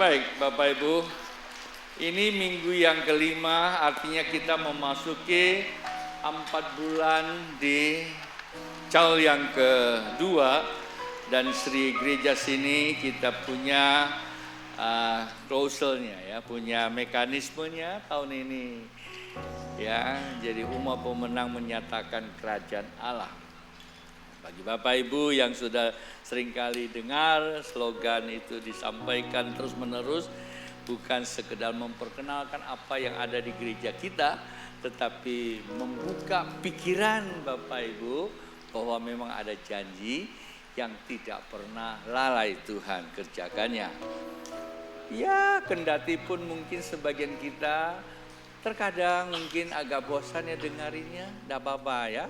Baik, Bapak Ibu, ini minggu yang kelima, artinya kita memasuki 4 bulan di caul yang kedua, dan Sri Gereja sini kita punya klausulnya ya, punya mekanismenya tahun ini ya. Jadi umat pemenang menyatakan kerajaan Allah. Bagi Bapak Ibu yang sudah seringkali dengar slogan itu disampaikan terus-menerus, bukan sekedar memperkenalkan apa yang ada di gereja kita, tetapi membuka pikiran Bapak Ibu bahwa memang ada janji yang tidak pernah lalai Tuhan kerjakannya. Ya, kendati pun mungkin sebagian kita terkadang mungkin agak bosan ya dengarinya, tidak apa-apa ya.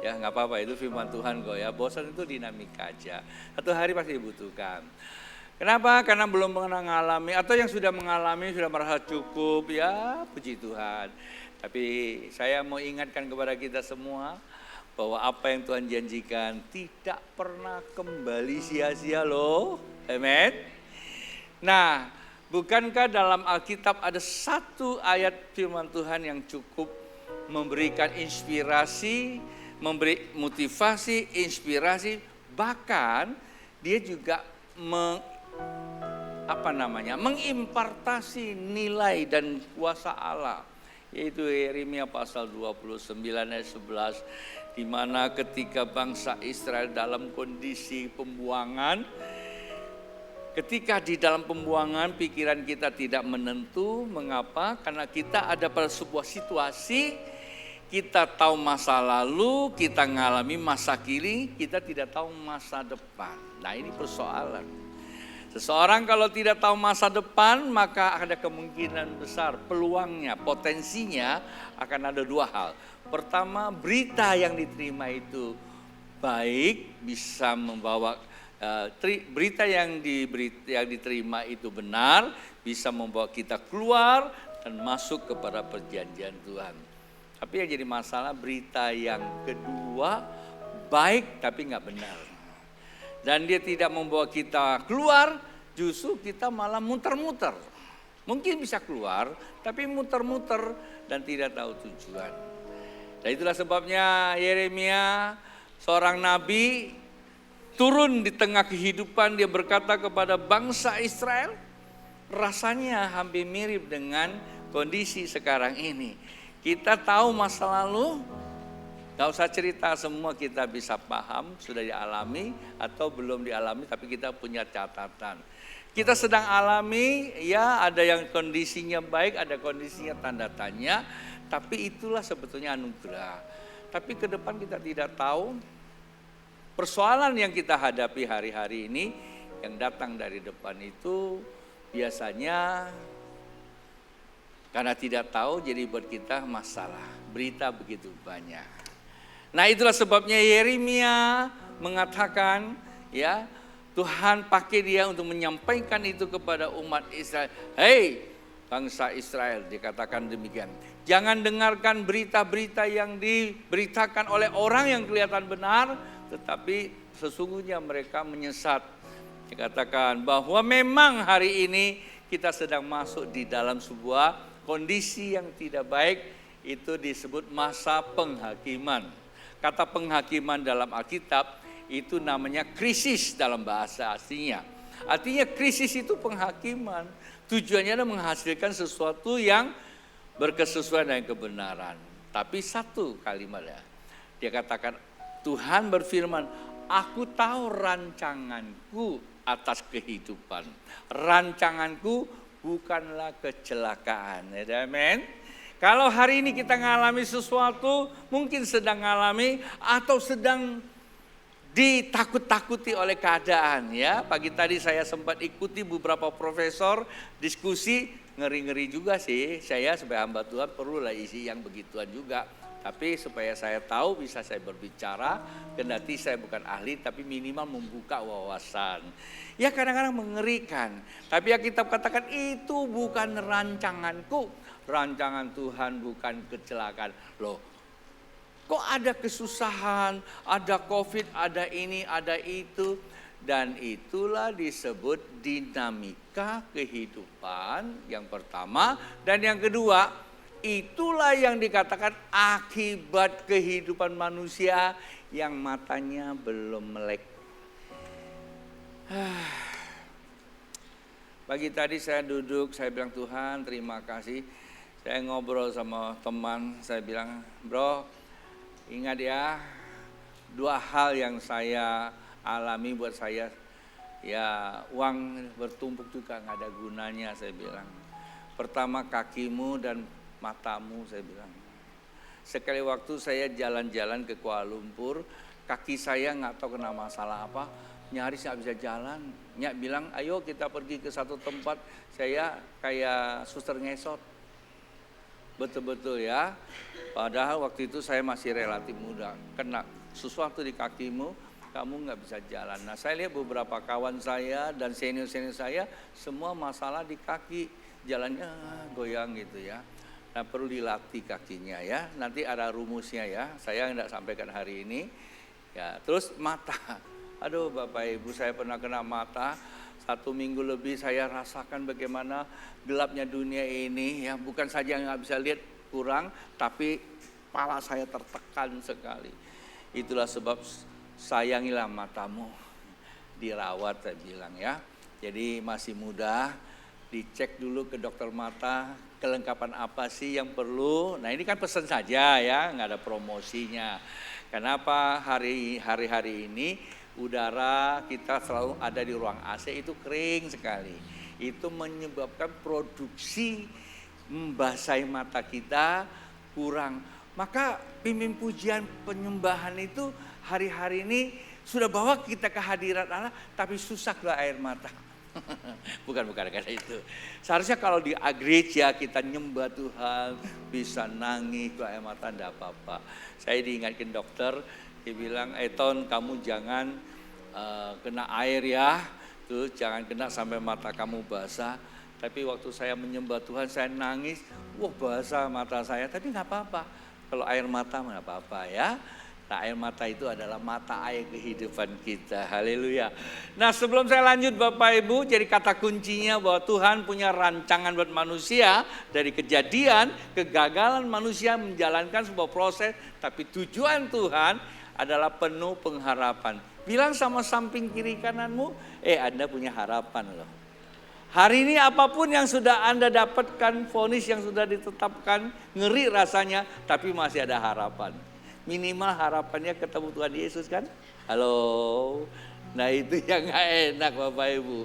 Ya nggak apa-apa, itu firman Tuhan kok ya. Bosan itu dinamika aja. Satu hari pasti dibutuhkan. Kenapa? Karena belum pernah mengalami, atau yang sudah mengalami sudah merasa cukup ya, puji Tuhan. Tapi saya mau ingatkan kepada kita semua bahwa apa yang Tuhan janjikan tidak pernah kembali sia-sia loh. Amen. Nah, bukankah dalam Alkitab ada satu ayat firman Tuhan yang cukup memberikan inspirasi, memberi motivasi, inspirasi, bahkan dia juga mengimpartasi nilai dan kuasa Allah, yaitu Yeremia pasal 29 ayat 11, di mana ketika bangsa Israel dalam kondisi pembuangan, ketika di dalam pembuangan pikiran kita tidak menentu. Mengapa? Karena kita ada pada sebuah situasi, kita tahu masa lalu, kita mengalami masa kini, kita tidak tahu masa depan. Nah, ini persoalan. Seseorang kalau tidak tahu masa depan, maka ada kemungkinan besar, peluangnya, potensinya akan ada dua hal. Pertama, berita yang diterima itu baik, bisa membawa berita yang diterima itu benar, bisa membawa kita keluar dan masuk kepada perjanjian Tuhan. Tapi yang jadi masalah berita yang kedua baik tapi nggak benar. Dan dia tidak membawa kita keluar, justru kita malah muter-muter. Mungkin bisa keluar, tapi muter-muter dan tidak tahu tujuan. Dan itulah sebabnya Yeremia, seorang nabi, turun di tengah kehidupan, dia berkata kepada bangsa Israel, rasanya hampir mirip dengan kondisi sekarang ini. Kita tahu masa lalu, gak usah cerita, semua kita bisa paham, sudah dialami atau belum dialami, tapi kita punya catatan. Kita sedang alami, ya ada yang kondisinya baik, ada kondisinya tanda tanya, tapi itulah sebetulnya anugerah. Tapi ke depan kita tidak tahu. Persoalan yang kita hadapi hari-hari ini yang datang dari depan itu biasanya karena tidak tahu jadi buat kita masalah. Berita begitu banyak. Nah, itulah sebabnya Yeremia mengatakan ya, Tuhan pakai dia untuk menyampaikan itu kepada umat Israel. Hei bangsa Israel, dikatakan demikian. Jangan dengarkan berita-berita yang diberitakan oleh orang yang kelihatan benar, tetapi sesungguhnya mereka menyesat. Dikatakan bahwa memang hari ini kita sedang masuk di dalam sebuah kondisi yang tidak baik, itu disebut masa penghakiman. Kata penghakiman dalam Alkitab itu namanya krisis dalam bahasa aslinya. Artinya krisis itu penghakiman. Tujuannya adalah menghasilkan sesuatu yang berkesesuaian dengan kebenaran. Tapi satu kalimat ya, dia katakan, Tuhan berfirman, aku tahu rancanganku atas kehidupan. Rancanganku bukanlah kecelakaan. Amen. Kalau hari ini kita mengalami sesuatu, mungkin sedang mengalami atau sedang ditakut-takuti oleh keadaan ya. Pagi tadi saya sempat ikuti beberapa profesor diskusi, ngeri-ngeri juga sih. Saya sebagai hamba Tuhan perlulah isi yang begituan juga. Tapi supaya saya tahu bisa saya berbicara, kendati saya bukan ahli tapi minimal membuka wawasan. Ya kadang-kadang mengerikan, tapi ya kita katakan itu bukan rancanganku, rancangan Tuhan bukan kecelakaan. Loh, kok ada kesusahan, ada COVID, ada ini, ada itu. Dan itulah disebut dinamika kehidupan yang pertama. Dan yang kedua, itulah yang dikatakan akibat kehidupan manusia yang matanya belum melek. Pagi tadi saya duduk, saya bilang, Tuhan terima kasih. Saya ngobrol sama teman, saya bilang, bro ingat ya, 2 hal yang saya alami buat saya, ya uang bertumpuk juga nggak ada gunanya, saya bilang. Pertama kakimu dan matamu, saya bilang. Sekali waktu saya jalan-jalan ke Kuala Lumpur, kaki saya nggak tahu kena masalah apa, nyaris nggak bisa jalan. Nyak bilang, ayo kita pergi ke satu tempat, saya kayak suster ngesot. Betul-betul ya, padahal waktu itu saya masih relatif muda, kena sesuatu di kakimu, kamu nggak bisa jalan. Nah saya lihat beberapa kawan saya dan senior-senior saya, semua masalah di kaki, jalannya goyang gitu ya. Nah perlu dilatih kakinya ya, nanti ada rumusnya ya, saya nggak sampaikan hari ini. Ya terus mata, aduh Bapak Ibu saya pernah kena mata, 1 minggu lebih saya rasakan bagaimana gelapnya dunia ini ya, bukan saja nggak bisa lihat kurang, tapi kepala saya tertekan sekali. Itulah sebab sayangilah matamu, dirawat saya bilang ya. Jadi masih muda, dicek dulu ke dokter mata, kelengkapan apa sih yang perlu. Nah ini kan pesan saja ya, nggak ada promosinya. Kenapa hari-hari ini udara kita selalu ada di ruang AC itu kering sekali. Itu menyebabkan produksi membasahi mata kita kurang. Maka pimpin pujian penyembahan itu hari-hari ini sudah bawa kita ke hadirat Allah, tapi susah keluar air mata. Bukan karena itu. Seharusnya kalau di gereja kita nyembah Tuhan, bisa nangis keluar air mata, enggak apa-apa. Saya diingatkan dokter, dia bilang, Ton kamu jangan kena air ya, tuh jangan kena sampai mata kamu basah. Tapi waktu saya menyembah Tuhan saya nangis, wah basah mata saya, tapi nggak apa-apa. Kalau air mata nggak apa-apa ya. Nah air mata itu adalah mata air kehidupan kita, haleluya. Nah sebelum saya lanjut Bapak Ibu, jadi kata kuncinya bahwa Tuhan punya rancangan buat manusia. Dari kejadian, kegagalan manusia menjalankan sebuah proses, tapi tujuan Tuhan adalah penuh pengharapan. Bilang sama samping kiri kananmu, Anda punya harapan loh. Hari ini apapun yang sudah Anda dapatkan, vonis yang sudah ditetapkan, ngeri rasanya, tapi masih ada harapan. Minimal harapannya ketemu Tuhan Yesus kan? Halo. Nah itu yang gak enak Bapak Ibu.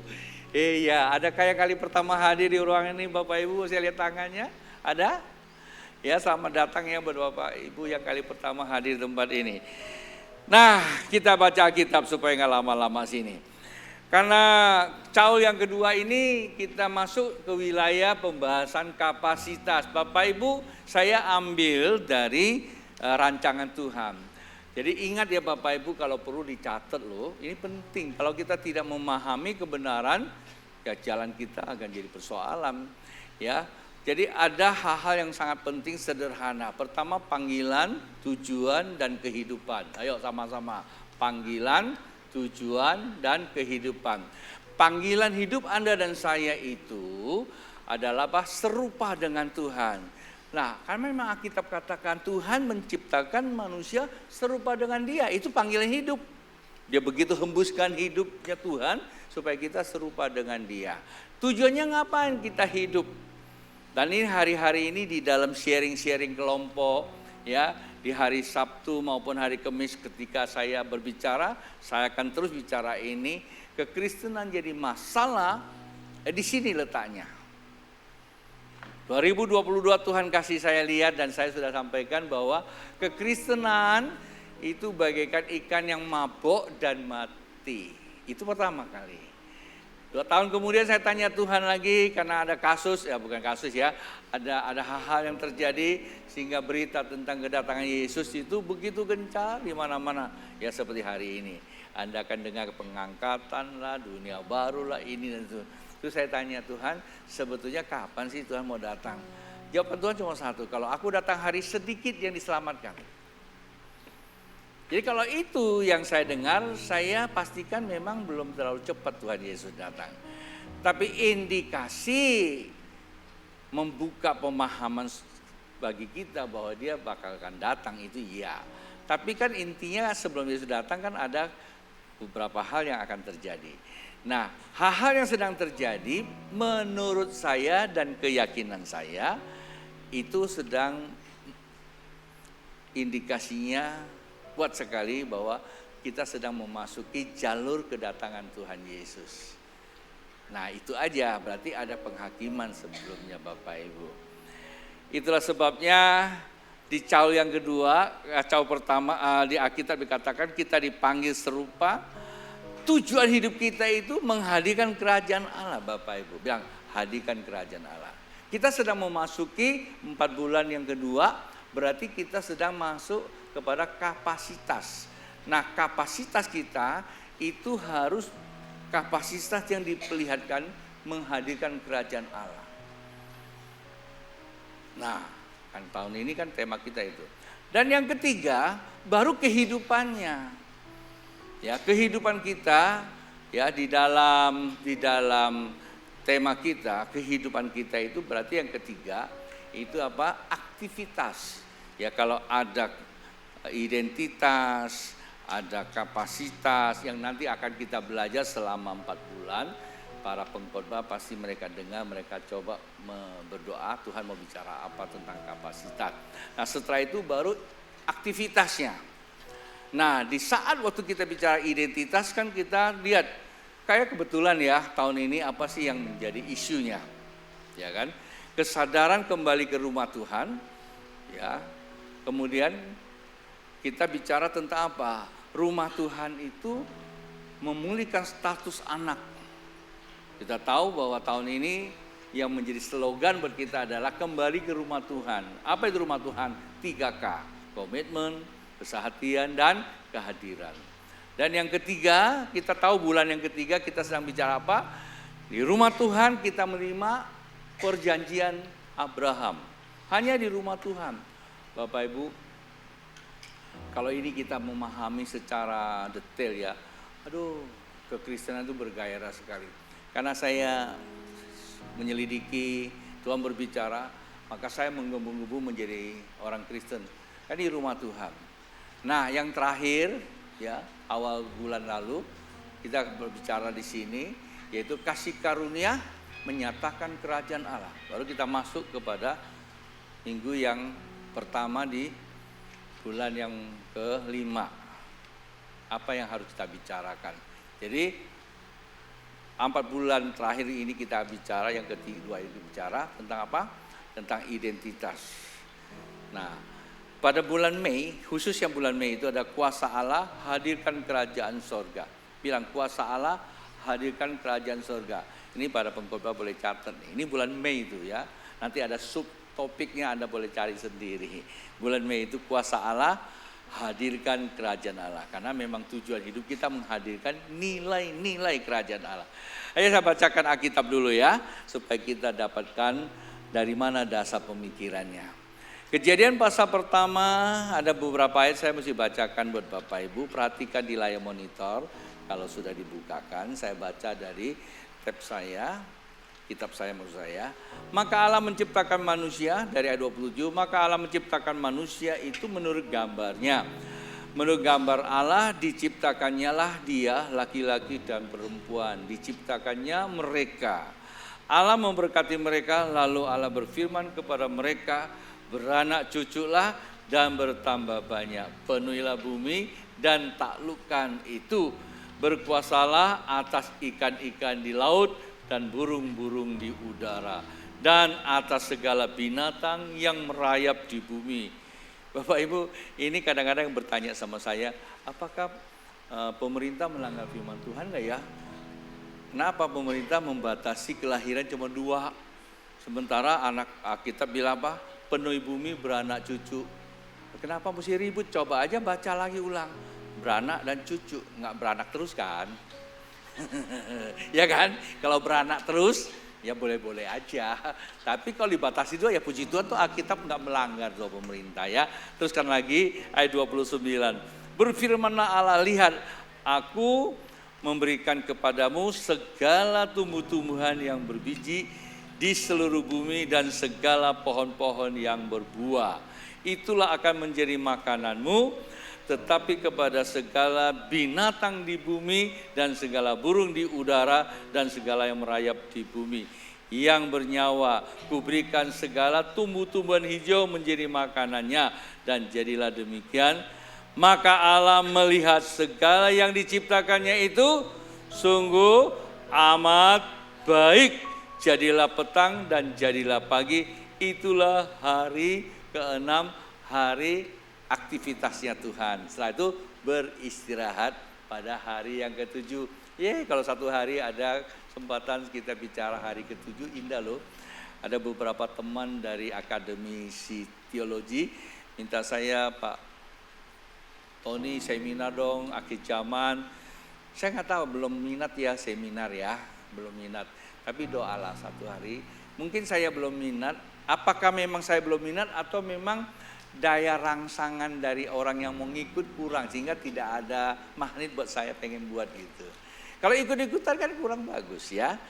Iya, ada kayak kali pertama hadir di ruangan ini Bapak Ibu, saya lihat tangannya. Ada? Ya selamat datang ya buat Bapak Ibu yang kali pertama hadir di tempat ini. Nah kita baca Alkitab supaya gak lama-lama sini. Karena caul yang kedua ini kita masuk ke wilayah pembahasan kapasitas. Bapak Ibu saya ambil dari rancangan Tuhan. Jadi ingat ya Bapak Ibu kalau perlu dicatat loh, ini penting. Kalau kita tidak memahami kebenaran, ya jalan kita akan jadi persoalan. Ya, jadi ada hal-hal yang sangat penting sederhana. Pertama panggilan, tujuan dan kehidupan. Ayo sama-sama panggilan, tujuan dan kehidupan. Panggilan hidup Anda dan saya itu adalah serupa dengan Tuhan. Nah, karena memang Alkitab katakan Tuhan menciptakan manusia serupa dengan Dia. Itu panggilan hidup. Dia begitu hembuskan hidupnya Tuhan supaya kita serupa dengan Dia. Tujuannya ngapain kita hidup? Dan ini hari-hari ini di dalam sharing-sharing kelompok, ya, di hari Sabtu maupun hari Kamis ketika saya berbicara, saya akan terus bicara ini. Kekristenan jadi masalah, di sini letaknya. 2022 Tuhan kasih saya lihat dan saya sudah sampaikan bahwa kekristenan itu bagaikan ikan yang mabok dan mati. Itu pertama kali. 2 tahun kemudian saya tanya Tuhan lagi karena ada kasus, ya bukan kasus ya, ada hal-hal yang terjadi sehingga berita tentang kedatangan Yesus itu begitu gencar di mana-mana. Ya seperti hari ini. Anda akan dengar pengangkatan lah, dunia baru lah, ini dan itu. Terus saya tanya Tuhan, sebetulnya kapan sih Tuhan mau datang? Jawaban Tuhan cuma satu, kalau aku datang hari sedikit yang diselamatkan. Jadi kalau itu yang saya dengar, saya pastikan memang belum terlalu cepat Tuhan Yesus datang. Tapi indikasi membuka pemahaman bagi kita bahwa dia bakal akan datang itu iya. Tapi kan intinya sebelum Yesus datang kan ada beberapa hal yang akan terjadi. Nah, hal-hal yang sedang terjadi menurut saya dan keyakinan saya itu sedang indikasinya kuat sekali bahwa kita sedang memasuki jalur kedatangan Tuhan Yesus. Nah, itu aja, berarti ada penghakiman sebelumnya Bapak Ibu. Itulah sebabnya di caul yang kedua, caul pertama di Alkitab dikatakan kita dipanggil serupa. Tujuan hidup kita itu menghadirkan kerajaan Allah Bapak Ibu. Bilang, hadirkan kerajaan Allah. Kita sedang memasuki 4 bulan yang kedua, berarti kita sedang masuk kepada kapasitas. Nah, kapasitas kita itu harus kapasitas yang diperlihatkan menghadirkan kerajaan Allah. Nah, kan tahun ini kan tema kita itu. Dan yang ketiga, baru kehidupannya. Ya, kehidupan kita ya di dalam tema kita, kehidupan kita itu berarti yang ketiga itu apa? Aktivitas. Ya, kalau ada identitas, ada kapasitas yang nanti akan kita belajar selama 4 bulan. Para pengkhotbah pasti mereka dengar, mereka coba berdoa, Tuhan mau bicara apa tentang kapasitas. Nah, setelah itu baru aktivitasnya. Nah, di saat waktu kita bicara identitas kan kita lihat, kayak kebetulan ya tahun ini apa sih yang menjadi isunya, ya kan? Kesadaran kembali ke rumah Tuhan, ya. Kemudian kita bicara tentang apa? Rumah Tuhan itu memulihkan status anak. Kita tahu bahwa tahun ini yang menjadi slogan buat kita adalah kembali ke rumah Tuhan. Apa itu rumah Tuhan? 3K, komitmen, kesehatian, dan kehadiran. Dan yang ketiga, kita tahu bulan yang ketiga kita sedang bicara apa? Di rumah Tuhan kita menerima perjanjian Abraham. Hanya di rumah Tuhan. Bapak Ibu, kalau ini kita memahami secara detail ya, kekristenan itu bergairah sekali. Karena saya menyelidiki, Tuhan berbicara, maka saya menggebu-gebu menjadi orang Kristen. Kan di rumah Tuhan. Nah, yang terakhir ya, awal bulan lalu kita berbicara di sini yaitu kasih karunia menyatakan kerajaan Allah. Baru kita masuk kepada minggu yang pertama di bulan yang ke-5. Apa yang harus kita bicarakan? Jadi 4 bulan terakhir ini kita bicara, yang kedua itu bicara tentang apa? Tentang identitas. Nah, pada bulan Mei, khusus yang bulan Mei itu ada kuasa Allah, hadirkan kerajaan sorga. Bilang kuasa Allah, hadirkan kerajaan sorga. Ini para pengkhotbah boleh catat nih. Ini bulan Mei itu ya. Nanti ada subtopiknya, Anda boleh cari sendiri. Bulan Mei itu kuasa Allah, hadirkan kerajaan Allah. Karena memang tujuan hidup kita menghadirkan nilai-nilai kerajaan Allah. Ayo saya bacakan Alkitab dulu ya, supaya kita dapatkan dari mana dasar pemikirannya. Kejadian pasal pertama ada beberapa ayat saya mesti bacakan buat Bapak Ibu. Perhatikan di layar monitor kalau sudah dibukakan. Saya baca dari tab saya, kitab saya maksud saya. Maka Allah menciptakan manusia, dari ayat 27, maka Allah menciptakan manusia itu menurut gambarnya. Menurut gambar Allah diciptakannya lah dia, laki-laki dan perempuan. Diciptakannya mereka. Allah memberkati mereka, lalu Allah berfirman kepada mereka, beranak cuculah dan bertambah banyak. Penuhilah bumi dan taklukkan itu. Berkuasalah atas ikan-ikan di laut dan burung-burung di udara. Dan atas segala binatang yang merayap di bumi. Bapak Ibu, ini kadang-kadang bertanya sama saya, apakah pemerintah melanggar firman Tuhan enggak ya? Kenapa pemerintah membatasi kelahiran cuma 2? Sementara anak kita bilang apa? Penuhi bumi beranak cucu. Kenapa mesti ribut? Coba aja baca lagi ulang. Beranak dan cucu, enggak beranak terus kan? Ya kan? Kalau beranak terus ya boleh-boleh aja. Tapi kalau dibatasi 2 ya puji Tuhan tuh Alkitab enggak melanggar tuh pemerintah ya. Teruskan lagi ayat 29. Berfirmanlah Allah, lihat, aku memberikan kepadamu segala tumbuh-tumbuhan yang berbiji di seluruh bumi dan segala pohon-pohon yang berbuah. Itulah akan menjadi makananmu, tetapi kepada segala binatang di bumi dan segala burung di udara dan segala yang merayap di bumi yang bernyawa, kuberikan segala tumbuh-tumbuhan hijau menjadi makanannya. Dan jadilah demikian. Maka Allah melihat segala yang diciptakannya itu sungguh amat baik. Jadilah petang dan jadilah pagi. Itulah hari ke-6, hari aktivitasnya Tuhan. Setelah itu beristirahat pada hari yang ke-7. Kalau satu hari ada kesempatan kita bicara hari ke-7, indah loh. Ada beberapa teman dari akademisi teologi minta saya, Pak Tony seminar dong, akhir zaman. Saya nggak tahu, belum minat ya seminar ya, belum minat. Tapi doalah satu hari. Mungkin saya belum minat. Apakah memang saya belum minat atau memang daya rangsangan dari orang yang mau ngikut kurang sehingga tidak ada magnet buat saya pengen buat gitu. Kalau ikut-ikutan kan kurang bagus ya.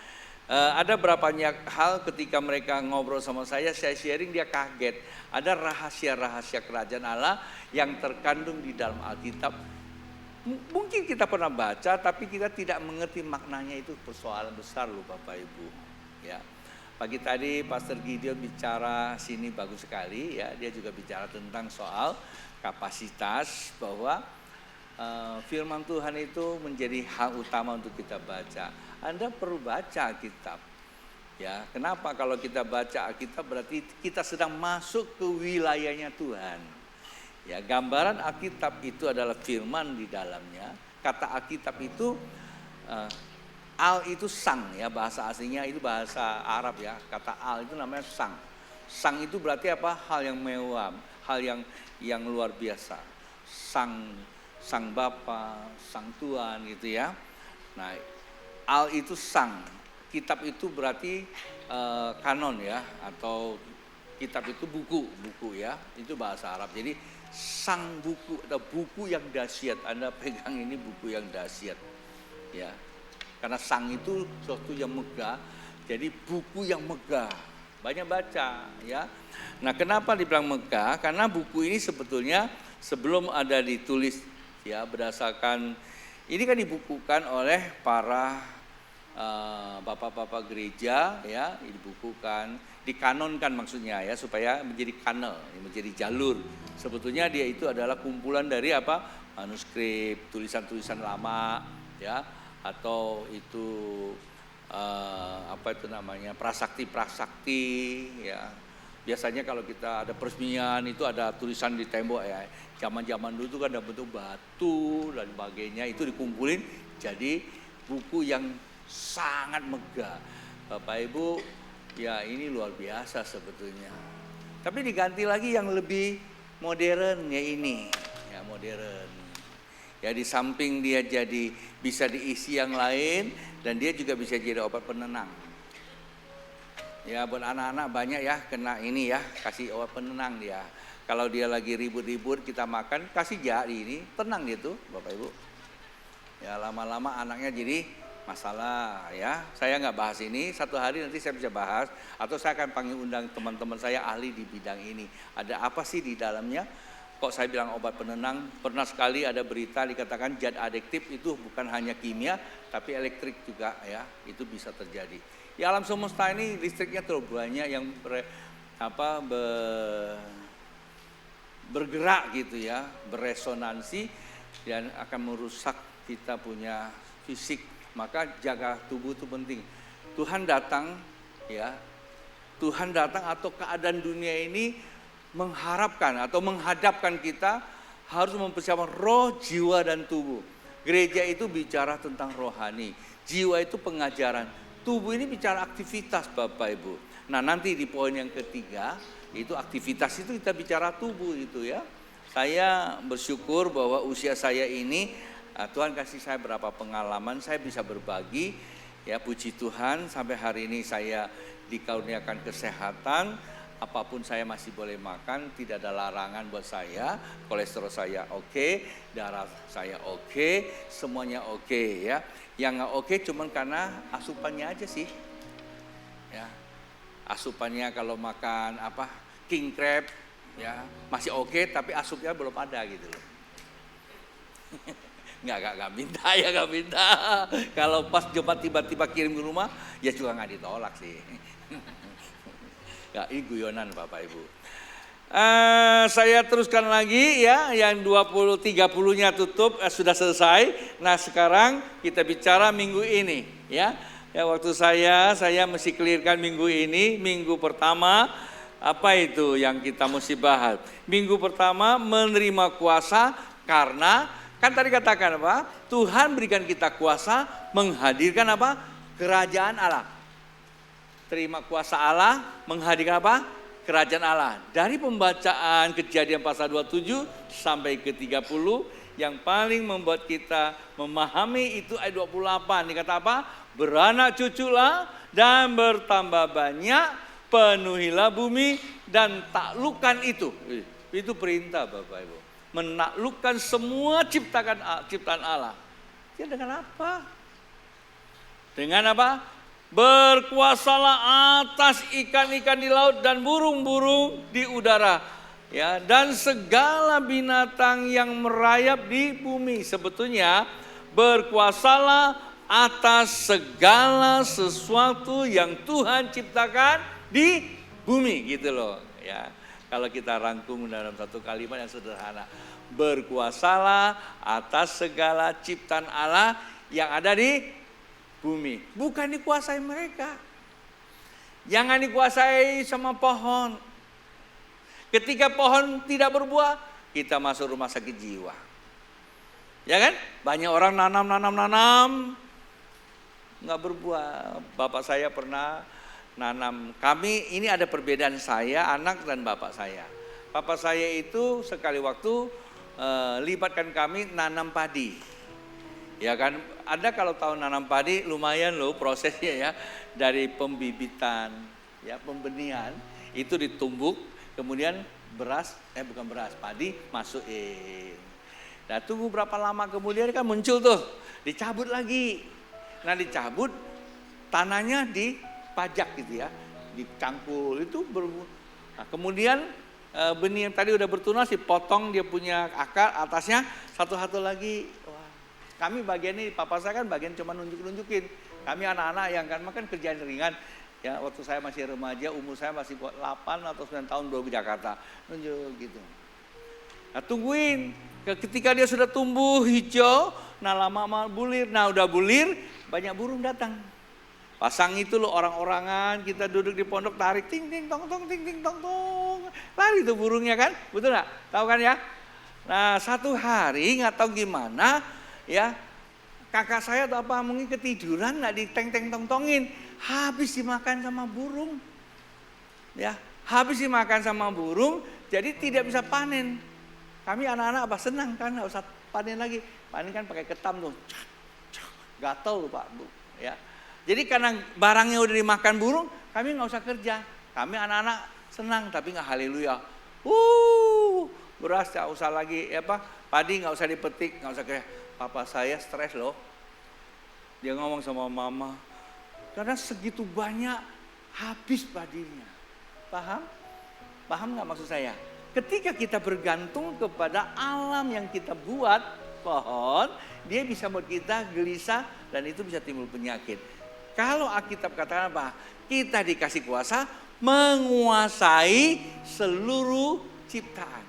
Ada berapa banyak hal ketika mereka ngobrol sama saya sharing, dia kaget. Ada rahasia-rahasia kerajaan Allah yang terkandung di dalam Alkitab. Mungkin kita pernah baca tapi kita tidak mengerti maknanya, itu persoalan besar loh Bapak Ibu. Ya. Pagi tadi Pastor Gideon bicara sini bagus sekali ya, dia juga bicara tentang soal kapasitas bahwa firman Tuhan itu menjadi hal utama untuk kita baca. Anda perlu baca Alkitab. Ya, kenapa? Kalau kita baca Alkitab berarti kita sedang masuk ke wilayahnya Tuhan. Ya, gambaran Alkitab itu adalah firman di dalamnya. Kata Alkitab itu al itu sang ya, bahasa aslinya itu bahasa Arab ya. Kata al itu namanya sang. Sang itu berarti apa? Hal yang mewah, hal yang luar biasa. Sang Bapa, sang Tuhan gitu ya. Nah, al itu sang. Kitab itu berarti kanon ya, atau kitab itu buku ya. Itu bahasa Arab. Jadi sang buku atau buku yang dahsyat. Anda pegang ini buku yang dahsyat ya. Karena sang itu sesuatu yang megah, jadi buku yang megah. Banyak baca ya. Nah, kenapa dibilang megah? Karena buku ini sebetulnya sebelum ada ditulis ya, berdasarkan ini kan dibukukan oleh para bapak-bapak gereja ya, dibukukan, dikanonkan maksudnya ya, supaya menjadi kanal, menjadi jalur. Sebetulnya dia itu adalah kumpulan dari apa? Manuskrip, tulisan-tulisan lama ya, atau itu apa itu namanya? prasakti ya. Biasanya kalau kita ada peresmian itu ada tulisan di tembok ya. Zaman-zaman dulu kan ada bentuk batu dan sebagainya, itu dikumpulin jadi buku yang sangat megah. Bapak Ibu, ya ini luar biasa sebetulnya. Tapi diganti lagi yang lebih modern ya ini, ya modern. Ya di samping dia jadi bisa diisi yang lain dan dia juga bisa jadi obat penenang. Ya buat anak-anak banyak ya kena ini ya, kasih obat penenang dia. Kalau dia lagi ribut-ribut kita makan, kasih jadi ini, tenang dia tuh Bapak Ibu. Ya lama-lama anaknya jadi masalah ya. Saya nggak bahas ini, satu hari nanti saya bisa bahas, atau saya akan panggil undang teman-teman saya ahli di bidang ini. Ada apa sih di dalamnya? Kok saya bilang obat penenang? Pernah sekali ada berita dikatakan zat adiktif itu bukan hanya kimia tapi elektrik juga ya, itu bisa terjadi. Di alam semesta ini listriknya terlalu banyak yang bergerak gitu ya, beresonansi dan akan merusak kita punya fisik. Maka jaga tubuh itu penting. Tuhan datang ya, Tuhan datang atau keadaan dunia ini mengharapkan atau menghadapkan kita harus mempersiapkan roh, jiwa dan tubuh. Gereja itu bicara tentang rohani, jiwa itu pengajaran, tubuh ini bicara aktivitas Bapak Ibu. Nah nanti di poin yang ketiga itu aktivitas, itu kita bicara tubuh itu ya. Saya bersyukur bahwa usia saya ini Tuhan kasih saya berapa pengalaman, saya bisa berbagi ya, puji Tuhan sampai hari ini saya dikaruniakan kesehatan apapun saya masih boleh makan, tidak ada larangan buat saya, kolesterol saya oke, darah saya oke, semuanya oke ya. Yang nggak oke cuman karena asupannya aja sih. Ya. Asupannya kalau makan king crab ya masih oke, tapi asupnya belum ada gitu loh. Nggak minta. Kalau pas Jumat tiba-tiba kirim ke rumah, ya juga nggak ditolak sih. Ya, ini guyonan Bapak Ibu. Saya teruskan lagi ya, yang 20-30-nya tutup, sudah selesai. Nah sekarang kita bicara minggu ini ya. Ya waktu saya mesti clearkan minggu ini, minggu pertama apa itu yang kita mesti bahas. Minggu pertama menerima kuasa karena kan tadi katakan apa? Tuhan berikan kita kuasa menghadirkan apa? Kerajaan Allah. Terima kuasa Allah menghadirkan apa? Kerajaan Allah. Dari pembacaan Kejadian pasal 27 sampai ke 30 yang paling membuat kita memahami itu ayat 28. Dikata apa? Beranak cuculah dan bertambah banyak, penuhilah bumi dan taklukkan itu. Itu perintah Bapak Ibu. Menaklukkan semua ciptaan Allah. Ya dengan apa? Dengan apa? Berkuasalah atas ikan-ikan di laut dan burung-burung di udara. Ya, dan segala binatang yang merayap di bumi. Sebetulnya berkuasalah atas segala sesuatu yang Tuhan ciptakan di bumi gitu loh ya. Kalau kita rangkum dalam satu kalimat yang sederhana, berkuasalah atas segala ciptaan Allah yang ada di bumi. Bukan dikuasai mereka. Jangan dikuasai sama pohon. Ketika pohon tidak berbuah, kita masuk rumah sakit jiwa. Ya kan? Banyak orang nanam, nggak berbuah. Bapak saya pernah nanam. Kami ini ada perbedaan saya, anak dan bapak saya. Bapak saya itu sekali waktu libatkan kami nanam padi. Ya kan, Anda kalau tahu nanam padi lumayan loh prosesnya ya. Dari pembibitan, ya pembenihan, itu ditumbuk, kemudian padi masukin. Nah tunggu berapa lama kemudian kan muncul tuh, dicabut lagi. Nah dicabut, tanahnya dipajak gitu ya, dicangkul itu nah, kemudian benih yang tadi udah bertunas dipotong, dia punya akar atasnya satu-satu lagi. Wah, kami bagian ini, papa saya kan bagian cuma nunjukin. Kami anak-anak yang kan makan kerjaan ringan. Ya waktu saya masih remaja, umur saya masih 8 atau 9 tahun baru ke Jakarta, nunjuk gitu. Nah tungguin, ketika dia sudah tumbuh hijau, nah lama-lama bulir. Nah udah bulir, banyak burung datang. Pasang itu loh orang-orangan, kita duduk di pondok tarik ting ting tong tong ting ting tong tong. Lari tuh burungnya kan, betul nggak? Tahu kan ya? Nah satu hari nggak tahu gimana ya, kakak saya atau apa mungkin ketiduran nggak diteng teng tong tongin, habis dimakan sama burung. Ya, habis dimakan sama burung, jadi tidak bisa panen. Kami anak-anak apa senang kan, nggak usah panen lagi. Panen kan pakai ketam tuh, gatel Pak Bu. Ya. Jadi karena barangnya udah dimakan burung, kami nggak usah kerja. Kami anak-anak senang, tapi nggak haleluya. Beras nggak usah lagi, padi nggak usah dipetik, nggak usah kerja. Papa saya stres loh. Dia ngomong sama mama, karena segitu banyak habis padinya. Paham? Paham nggak maksud saya? Ketika kita bergantung kepada alam yang kita buat, pohon, dia bisa buat kita gelisah dan itu bisa timbul penyakit. Kalau Alkitab katakan apa? Kita dikasih kuasa menguasai seluruh ciptaan.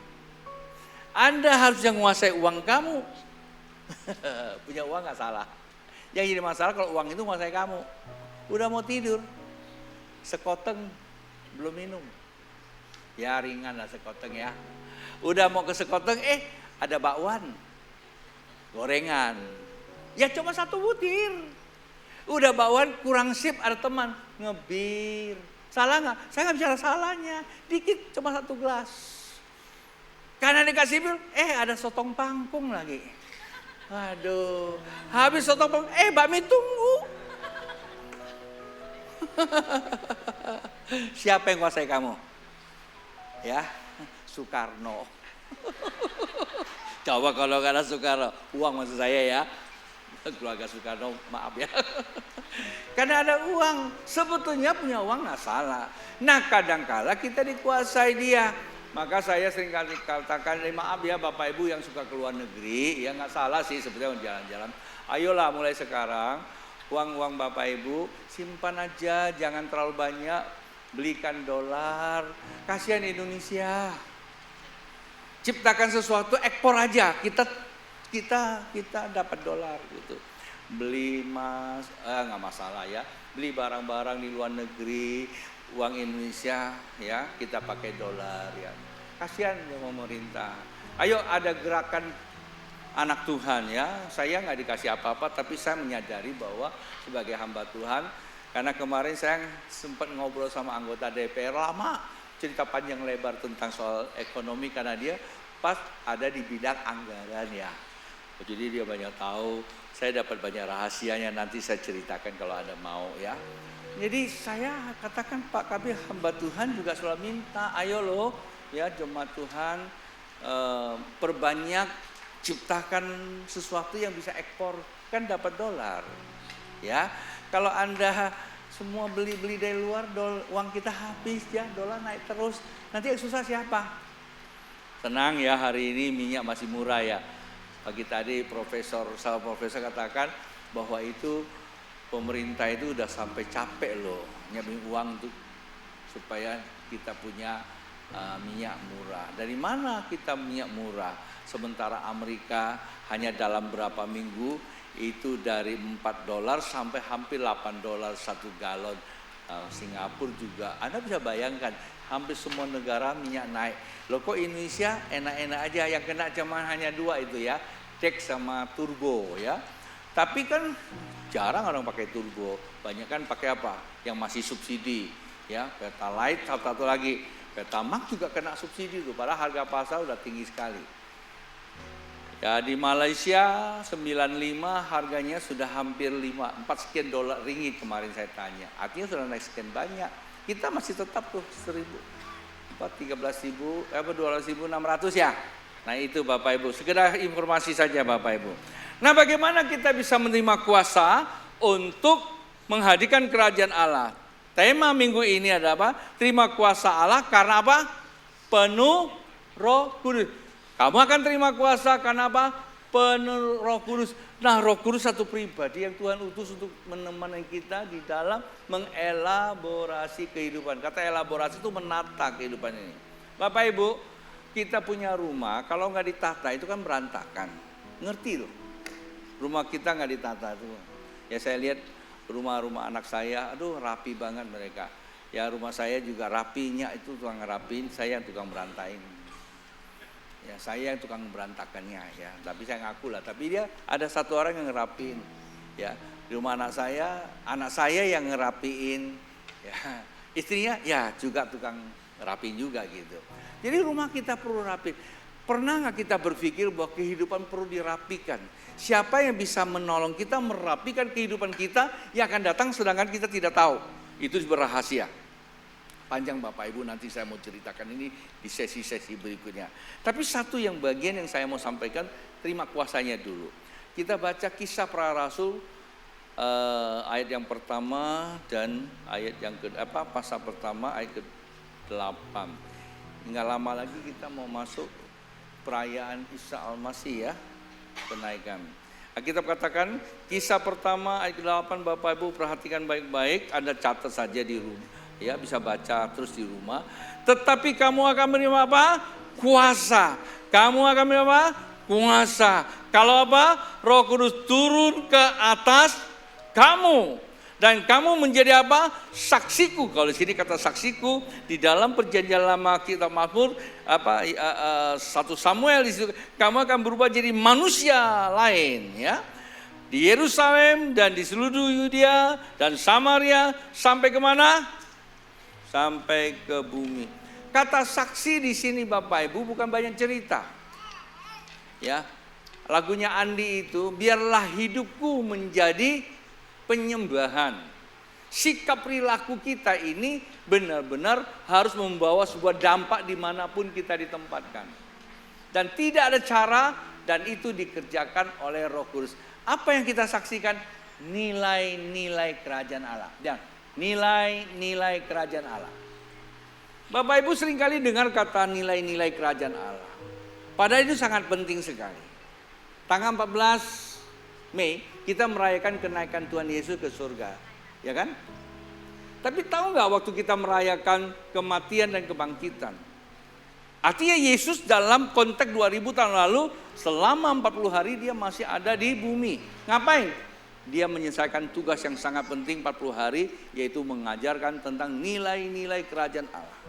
Anda harus yang menguasai uang kamu. Punya uang gak salah. Yang jadi masalah kalau uang itu menguasai kamu. Udah mau tidur, sekoteng belum minum. Ya ringan lah sekoteng ya. Udah mau ke sekoteng, ada bakwan, gorengan. Ya cuma 1 butir. Udah bakwan kurang sip, ada teman ngebir. Salah nggak? Saya nggak bicara salahnya. Dikit cuma 1 gelas. Karena dikasih bir, ada sotong pangkung lagi. Aduh, habis sotong pangkung, bakmi tunggu. Siapa yang kuasai kamu? ya, Soekarno. Coba kalau nggak ada Soekarno, uang maksud saya ya, keluarga Soekarno, maaf ya. Karena ada uang, sebetulnya punya uang nggak salah. Nah kadangkala kita dikuasai dia. Maka saya sering kali katakan, maaf ya Bapak Ibu yang suka keluar negeri, ya nggak salah sih sebetulnya jalan-jalan. Ayolah mulai sekarang, uang-uang Bapak Ibu simpan aja, jangan terlalu banyak, belikan dolar, kasihan Indonesia. Ciptakan sesuatu, ekspor aja, kita dapat dolar gitu. Beli emas, nggak masalah ya, beli barang-barang di luar negeri, uang Indonesia ya kita pakai dolar ya. Kasihan pemerintah. Ayo ada gerakan anak Tuhan ya. Saya nggak dikasih apa-apa tapi saya menyadari bahwa sebagai hamba Tuhan, karena kemarin saya sempat ngobrol sama anggota DPR lama, cerita panjang lebar tentang soal ekonomi karena dia pas ada di bidang anggaran ya. Jadi dia banyak tahu, saya dapat banyak rahasianya, nanti saya ceritakan kalau ada mau ya. Jadi saya katakan Pak Kabir, hamba Tuhan juga selalu minta, ayo loh ya jemaat Tuhan, perbanyak, ciptakan sesuatu yang bisa ekspor, kan dapat dolar ya. Kalau Anda semua beli-beli dari luar, uang kita habis ya, dolar naik terus, nanti yang susah siapa? Tenang ya, hari ini minyak masih murah ya. Pagi tadi salah profesor katakan bahwa itu pemerintah itu udah sampai capek loh nyiapin uang untuk supaya kita punya minyak murah. Dari mana kita minyak murah? Sementara Amerika hanya dalam berapa minggu itu dari $4 sampai hampir $8 satu galon. Singapura juga, Anda bisa bayangkan hampir semua negara minyak naik. Loh kok Indonesia enak-enak aja, yang kena cuma hanya dua itu ya, Dex sama turbo ya. Tapi kan jarang orang pakai turbo, banyak kan pakai apa? Yang masih subsidi, ya Pertalite, satu lagi Pertamax juga kena subsidi tuh, padahal harga pasar udah tinggi sekali. Ya di Malaysia 95 harganya sudah hampir 4 sekian dolar ringgit kemarin saya tanya, artinya sudah naik sekian banyak. Kita masih tetap tuh 13.600 ya. Nah itu Bapak Ibu, sekedar informasi saja Bapak Ibu. Nah bagaimana kita bisa menerima kuasa untuk menghadirkan kerajaan Allah? Tema minggu ini ada apa? Terima kuasa Allah karena apa? Penuh Roh Kudus. Kamu akan terima kuasa karena apa? Penuh Roh Kudus. Nah Roh Kudus satu pribadi yang Tuhan utus untuk menemani kita di dalam mengelaborasi kehidupan. Kata elaborasi itu menata kehidupan ini. Bapak Ibu, kita punya rumah, kalau nggak ditata itu kan berantakan. Ngerti loh, rumah kita nggak ditata tuh. Ya saya lihat rumah-rumah anak saya, aduh rapi banget mereka. Ya rumah saya juga rapinya itu tukang ngerapin, saya yang tukang berantain. Ya saya yang tukang berantakannya ya, tapi saya ngaku lah. Tapi dia ada satu orang yang ngerapin. Ya di rumah anak saya yang ngerapiin. Ya istrinya ya juga tukang ngerapiin juga gitu. Jadi rumah kita perlu rapi. Pernah nggak kita berpikir bahwa kehidupan perlu dirapikan? Siapa yang bisa menolong kita merapikan kehidupan kita yang akan datang sedangkan kita tidak tahu? Itu berrahasia. Panjang Bapak Ibu, nanti saya mau ceritakan ini di sesi-sesi berikutnya. Tapi satu yang bagian yang saya mau sampaikan, terima kuasanya dulu. Kita baca Kisah Para Rasul ayat yang pertama dan ayat yang pasal pertama ayat ke-8. Nggak lama lagi kita mau masuk perayaan Isa Al-Masih ya, kenaikan. Alkitab katakan Kisah pertama ayat ke-8, Bapak Ibu perhatikan baik-baik, Anda catat saja di rumah, ya bisa baca terus di rumah. Tetapi kamu akan menerima apa? Kuasa. Kamu akan menerima apa? Kuasa. Kalau apa? Roh Kudus turun ke atas kamu. Dan kamu menjadi apa? Saksiku. Kalau di sini kata saksiku di dalam perjanjian lama kitab Mazmur 1 Samuel di situ, kamu akan berubah jadi manusia lain ya. Di Yerusalem dan di seluruh Yudea dan Samaria sampai kemana? Sampai ke bumi. Kata saksi di sini Bapak Ibu bukan banyak cerita. Ya. Lagunya Andi itu, biarlah hidupku menjadi penyembahan. Sikap perilaku kita ini benar-benar harus membawa sebuah dampak dimanapun kita ditempatkan. Dan tidak ada cara, dan itu dikerjakan oleh Roh Kudus. Apa yang kita saksikan? Nilai-nilai kerajaan Allah. Dan nilai-nilai kerajaan Allah. Bapak Ibu seringkali dengar kata nilai-nilai kerajaan Allah. Padahal itu sangat penting sekali. Tanggal 14 Mei kita merayakan kenaikan Tuhan Yesus ke surga. Ya kan? Tapi tahu nggak waktu kita merayakan kematian dan kebangkitan? Artinya Yesus dalam konteks 2000 tahun lalu selama 40 hari dia masih ada di bumi. Ngapain? Dia menyelesaikan tugas yang sangat penting 40 hari, yaitu mengajarkan tentang nilai-nilai kerajaan Allah.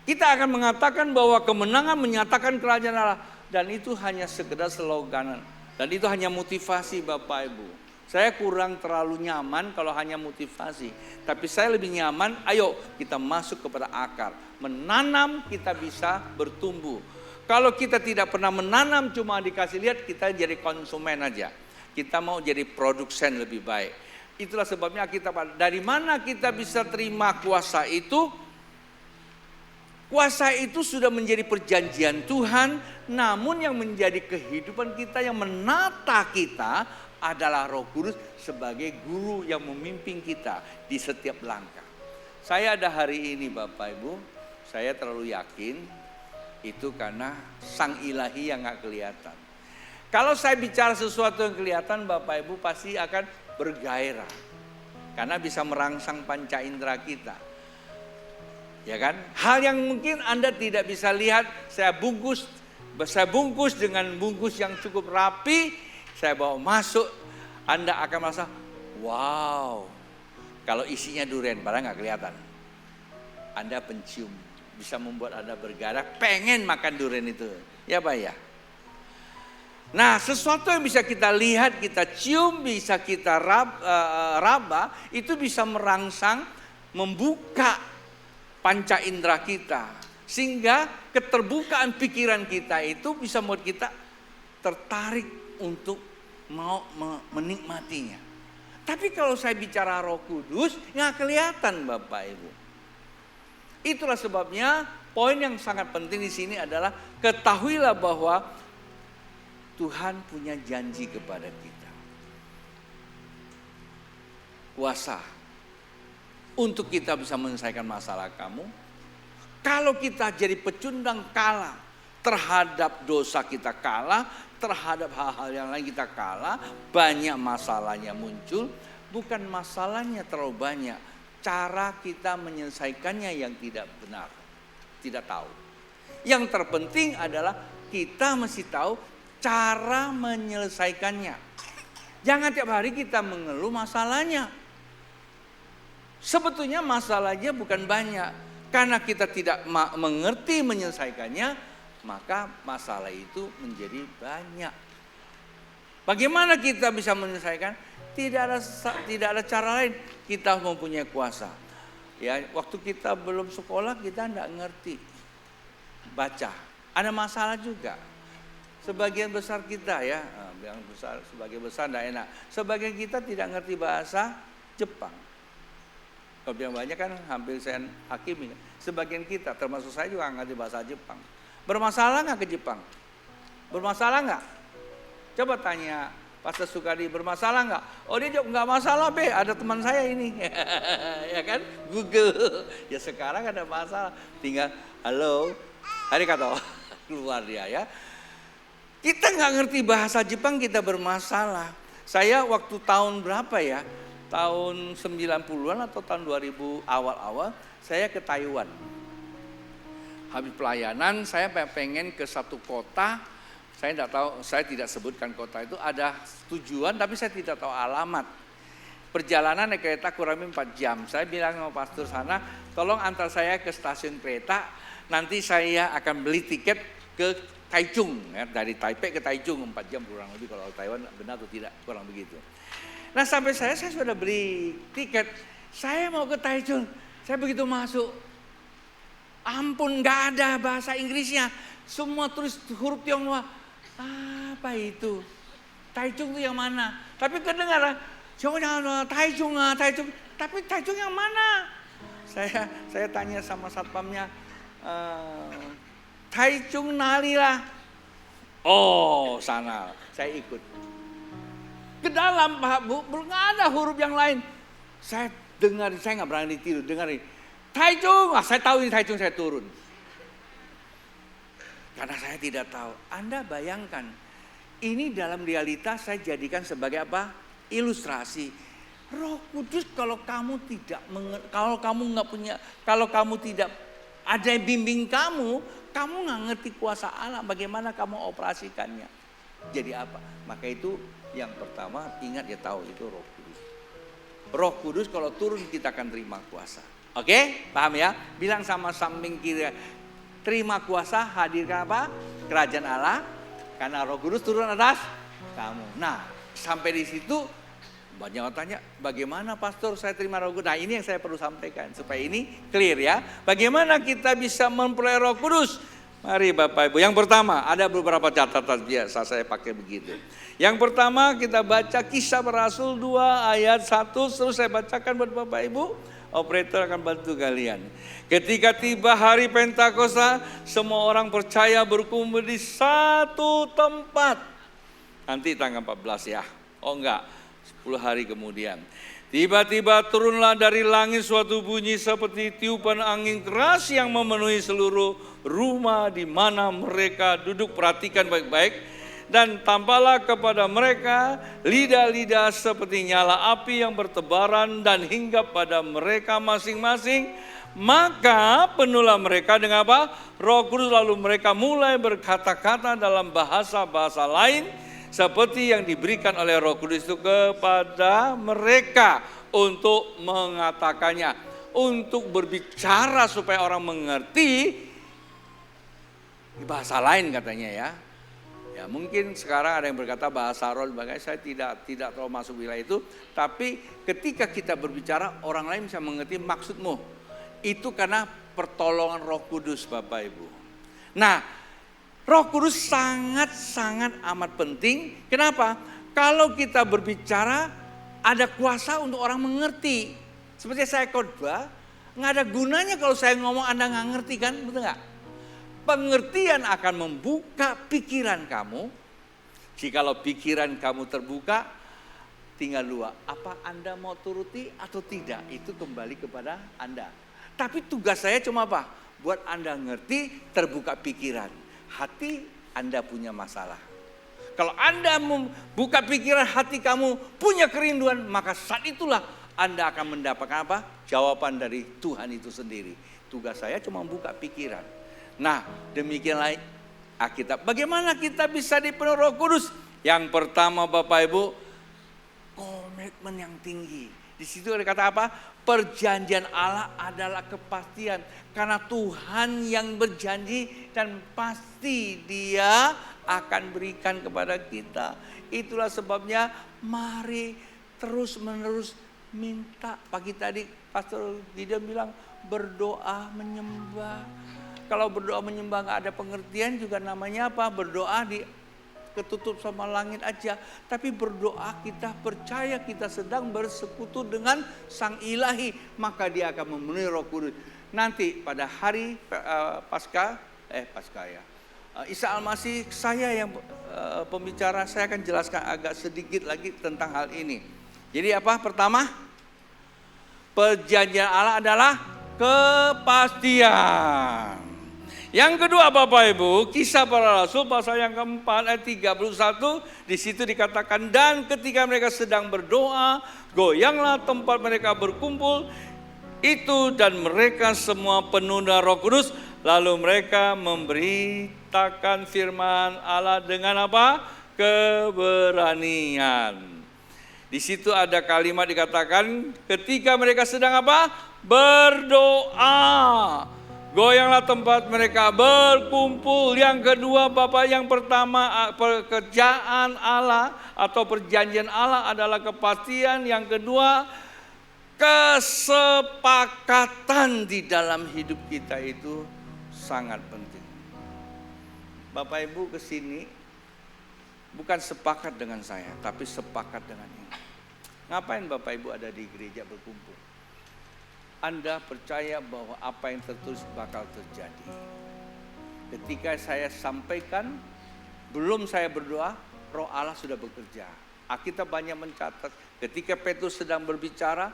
Kita akan mengatakan bahwa kemenangan menyatakan kerajaan Allah, dan itu hanya sekedar sloganan, dan itu hanya motivasi Bapak Ibu. Saya kurang terlalu nyaman kalau hanya motivasi, tapi saya lebih nyaman ayo kita masuk kepada akar. Menanam kita bisa bertumbuh. Kalau kita tidak pernah menanam, cuma dikasih lihat, kita jadi konsumen aja. Kita mau jadi produsen lebih baik. Itulah sebabnya kita, dari mana kita bisa terima kuasa itu? Kuasa itu sudah menjadi perjanjian Tuhan, namun yang menjadi kehidupan kita, yang menata kita adalah Roh Kudus sebagai guru yang memimpin kita di setiap langkah. Saya ada hari ini Bapak Ibu, saya terlalu yakin itu karena Sang Ilahi yang gak kelihatan. Kalau saya bicara sesuatu yang kelihatan, Bapak Ibu pasti akan bergairah. Karena bisa merangsang panca indera kita. Ya kan? Hal yang mungkin Anda tidak bisa lihat, saya bungkus dengan bungkus yang cukup rapi, saya bawa masuk, Anda akan merasa, wow. Kalau isinya durian, padahal nggak kelihatan. Anda pencium, bisa membuat Anda bergairah, pengen makan durian itu. Ya Pak ya? Nah, sesuatu yang bisa kita lihat, kita cium, bisa kita raba, itu bisa merangsang, membuka panca indera kita, sehingga keterbukaan pikiran kita itu bisa membuat kita tertarik untuk mau menikmatinya. Tapi kalau saya bicara Roh Kudus, nggak kelihatan Bapak Ibu. Itulah sebabnya poin yang sangat penting di sini adalah ketahuilah bahwa Tuhan punya janji kepada kita. Kuasa untuk kita bisa menyelesaikan masalah kamu. Kalau kita jadi pecundang kalah terhadap dosa, kita kalah terhadap hal-hal yang lain, kita kalah, banyak masalahnya muncul. Bukan masalahnya terlalu banyak, cara kita menyelesaikannya yang tidak benar, tidak tahu. Yang terpenting adalah kita mesti tahu cara menyelesaikannya. Jangan tiap hari kita mengeluh masalahnya. Sebetulnya masalahnya bukan banyak. Karena kita tidak mengerti menyelesaikannya, maka masalah itu menjadi banyak. Bagaimana kita bisa menyelesaikan? Tidak ada cara lain. Kita mempunyai kuasa. Ya, waktu kita belum sekolah kita tidak ngerti baca. Ada masalah juga. Sebagian besar kita ya, yang besar, sebagian besar tidak enak. Sebagian kita tidak ngerti bahasa Jepang. Kalau yang banyak kan hampir saya hakimi. Sebagian kita, termasuk saya juga nggak ngerti bahasa Jepang. Bermasalah nggak ke Jepang? Bermasalah nggak? Coba tanya Pastor Sukadi, bermasalah nggak? Oh dia jawab nggak masalah be, ada teman saya ini. Ya kan? Google. Ya sekarang ada masalah. Tinggal halo, arigato. Keluar dia ya. Kita nggak ngerti bahasa Jepang, kita bermasalah. Saya waktu tahun berapa ya? Tahun 90-an atau tahun 2000 awal-awal saya ke Taiwan. Habis pelayanan saya pengen ke satu kota, saya tidak tahu, saya tidak sebutkan kota itu, ada tujuan tapi saya tidak tahu alamat. Perjalanan naik kereta kurang lebih 4 jam. Saya bilang sama pastor sana, tolong antar saya ke stasiun kereta, nanti saya akan beli tiket ke Taichung, ya, dari Taipei ke Taichung 4 jam kurang lebih, kalau Taiwan benar atau tidak, kurang begitu. Nah sampai saya sudah beli tiket, saya mau ke Taichung, saya begitu masuk, ampun gak ada bahasa Inggrisnya, semua tulis huruf Tionghoa. Apa itu? Taichung itu yang mana? Tapi kedengaran, Taichung. Tapi Taichung yang mana? Saya tanya sama satpamnya, Taichung nalilah. Oh, sana. Saya ikut. Ke dalam Pak Bu, nggak ada huruf yang lain. Saya dengar, saya nggak berani tidur, dengarin. Taichung, saya tahu ini Taichung, saya turun. Karena saya tidak tahu. Anda bayangkan, ini dalam realitas saya jadikan sebagai apa? Ilustrasi. Roh Kudus kalau kamu tidak kalau kamu tidak ada yang bimbing kamu nggak ngerti kuasa Allah, bagaimana kamu operasikannya. Jadi apa? Maka itu yang pertama ingat ya, tahu itu Roh Kudus. Roh Kudus kalau turun kita akan terima kuasa. Oke? Paham ya? Bilang sama samping kiri, terima kuasa, hadirkan apa? Kerajaan Allah. Karena Roh Kudus turun atas kamu. Nah, sampai di situ banyak orang tanya, bagaimana pastor saya terima Roh Kudus? Nah, ini yang saya perlu sampaikan supaya ini clear ya. Bagaimana kita bisa memperoleh Roh Kudus? Mari Bapak Ibu. Yang pertama, ada beberapa catatan biasa saya pakai begitu. Yang pertama kita baca Kisah Para Rasul 2 ayat 1, terus saya bacakan buat Bapak Ibu. Operator akan bantu kalian. Ketika tiba hari Pentakosta, semua orang percaya berkumpul di satu tempat. Nanti tanggal 14 ya. Oh enggak, 10 hari kemudian. Tiba-tiba turunlah dari langit suatu bunyi seperti tiupan angin keras yang memenuhi seluruh rumah di mana mereka duduk. Perhatikan baik-baik. Dan tampaklah kepada mereka lidah-lidah seperti nyala api yang bertebaran dan hinggap pada mereka masing-masing. Maka penuhlah mereka dengan apa? Roh Kudus, lalu mereka mulai berkata-kata dalam bahasa-bahasa lain seperti yang diberikan oleh Roh Kudus itu kepada mereka untuk mengatakannya, untuk berbicara supaya orang mengerti bahasa lain katanya ya. Ya mungkin sekarang ada yang berkata bahasa roh, saya tidak terlalu masuk wilayah itu. Tapi ketika kita berbicara orang lain bisa mengerti maksudmu. Itu karena pertolongan Roh Kudus Bapak Ibu. Nah, Roh Kudus sangat-sangat amat penting. Kenapa? Kalau kita berbicara ada kuasa untuk orang mengerti. Seperti saya khotbah, nggak ada gunanya kalau saya ngomong Anda nggak ngerti kan, betul nggak? Pengertian akan membuka pikiran kamu. Jikalau pikiran kamu terbuka, tinggal dua, apa Anda mau turuti atau tidak, itu kembali kepada Anda. Tapi tugas saya cuma apa? Buat Anda ngerti, terbuka pikiran. Hati Anda punya masalah. Kalau Anda membuka pikiran hati kamu punya kerinduan, maka saat itulah Anda akan mendapatkan apa? Jawaban dari Tuhan itu sendiri. Tugas saya cuma membuka pikiran. Nah, demikianlah Alkitab. Bagaimana kita bisa dipenuhi Roh Kudus? Yang pertama Bapak Ibu, komitmen yang tinggi. Di situ ada kata apa? Perjanjian Allah adalah kepastian. Karena Tuhan yang berjanji dan pasti Dia akan berikan kepada kita. Itulah sebabnya mari terus menerus minta. Pagi tadi Pastor Gideon bilang berdoa menyembah. Kalau berdoa menyembah nggak ada pengertian juga namanya apa? Berdoa di ketutup sama langit aja. Tapi berdoa kita percaya kita sedang bersekutu dengan Sang Ilahi. Maka Dia akan memenuhi Roh Kudus. Nanti pada hari Paskah ya. Isa Al-Masih, saya yang pembicara, saya akan jelaskan agak sedikit lagi tentang hal ini. Jadi apa? Pertama, perjanjian Allah adalah kepastian. Yang kedua Bapak Ibu, Kisah Para Rasul pasal yang keempat ayat 31, di situ dikatakan, dan ketika mereka sedang berdoa, goyanglah tempat mereka berkumpul itu dan mereka semua penuh dengan Roh Kudus, lalu mereka memberitakan firman Allah dengan apa? Keberanian. Di situ ada kalimat dikatakan ketika mereka sedang apa? Berdoa. Goyanglah tempat mereka berkumpul. Yang kedua Bapak, yang pertama pekerjaan Allah atau perjanjian Allah adalah kepastian. Yang kedua kesepakatan di dalam hidup kita itu sangat penting. Bapak Ibu kesini bukan sepakat dengan saya, tapi sepakat dengan ini. Ngapain Bapak Ibu ada di gereja berkumpul? Anda percaya bahwa apa yang tertulis bakal terjadi. Ketika saya sampaikan, belum saya berdoa, Roh Allah sudah bekerja. Alkitab banyak mencatat, ketika Petrus sedang berbicara,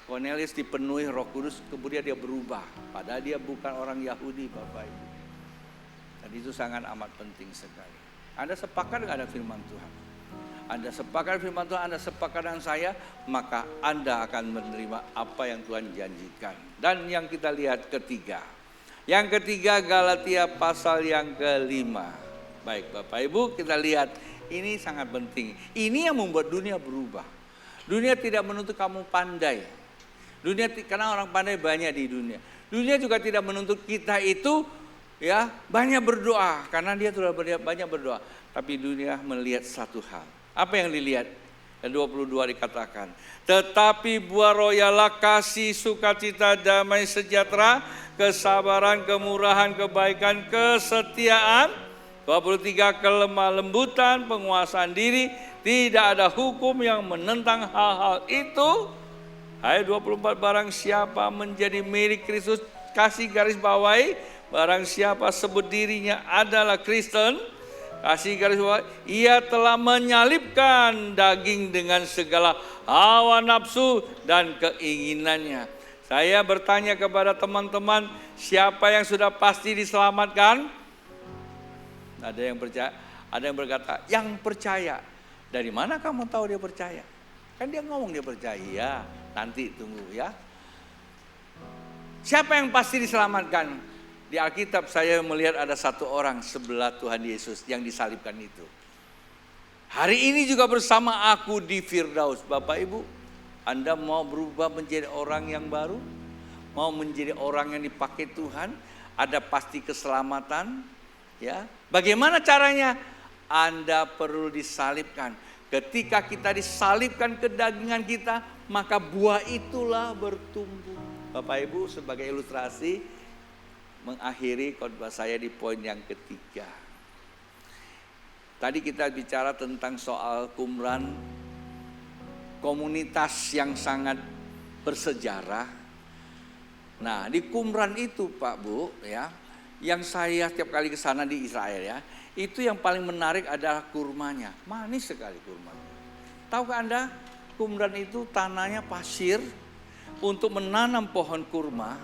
Cornelius dipenuhi Roh Kudus, kemudian dia berubah. Padahal dia bukan orang Yahudi, Bapak Ibu. Dan itu sangat amat penting sekali. Anda sepakat dengan firman Tuhan? Anda sepakat firman Tuhan, Anda sepakat dengan saya, maka Anda akan menerima apa yang Tuhan janjikan. Dan yang kita lihat ketiga. Yang ketiga, Galatia pasal yang kelima. Baik Bapak Ibu, kita lihat. Ini sangat penting. Ini yang membuat dunia berubah. Dunia tidak menuntut kamu pandai. Karena orang pandai banyak di dunia. Dunia juga tidak menuntut kita itu ya banyak berdoa. Karena dia sudah banyak berdoa. Tapi dunia melihat satu hal. Apa yang dilihat? Dan 22 dikatakan. Tetapi buah roh ialah kasih, sukacita, damai, sejahtera, kesabaran, kemurahan, kebaikan, kesetiaan. 23 kelemah lembutan, penguasaan diri, tidak ada hukum yang menentang hal-hal itu. Ayat 24, barang siapa menjadi milik Kristus, kasih garis bawahi, barang siapa sebut dirinya adalah Kristen, kasih garis bawahi, ia telah menyalibkan daging dengan segala hawa nafsu dan keinginannya. Saya bertanya kepada teman-teman, siapa yang sudah pasti diselamatkan? Ada yang percaya, ada yang berkata, yang percaya. Dari mana kamu tahu dia percaya? Kan dia ngomong dia percaya. Ya, nanti tunggu ya. Siapa yang pasti diselamatkan? Di Alkitab saya melihat ada satu orang sebelah Tuhan Yesus yang disalibkan itu. Hari ini juga bersama aku di Firdaus. Bapak Ibu, Anda mau berubah menjadi orang yang baru? Mau menjadi orang yang dipakai Tuhan? Ada pasti keselamatan? Ya, bagaimana caranya? Anda perlu disalibkan. Ketika kita disalibkan ke dagingan kita, maka buah itulah bertumbuh. Bapak Ibu, sebagai ilustrasi mengakhiri khotbah saya di poin yang ketiga. Tadi kita bicara tentang soal Qumran, komunitas yang sangat bersejarah. Nah, di Qumran itu Pak Bu ya, yang saya setiap kali ke sana di Israel ya, itu yang paling menarik adalah kurmanya. Manis sekali kurmanya. Tahukah Anda, Qumran itu tanahnya pasir. Untuk menanam pohon kurma,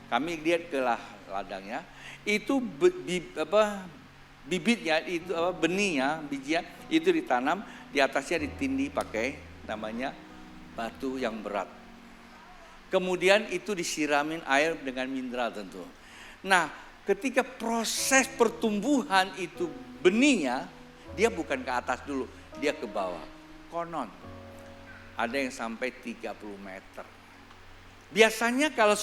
kami lihat ke ladangnya, itu bibitnya, itu benihnya, bijinya itu ditanam, di atasnya ditindih pakai namanya batu yang berat. Kemudian itu disiramin air dengan mineral tentu. Nah, ketika proses pertumbuhan itu benihnya, dia bukan ke atas dulu, dia ke bawah. Konon ada yang sampai 30 meter. Biasanya kalau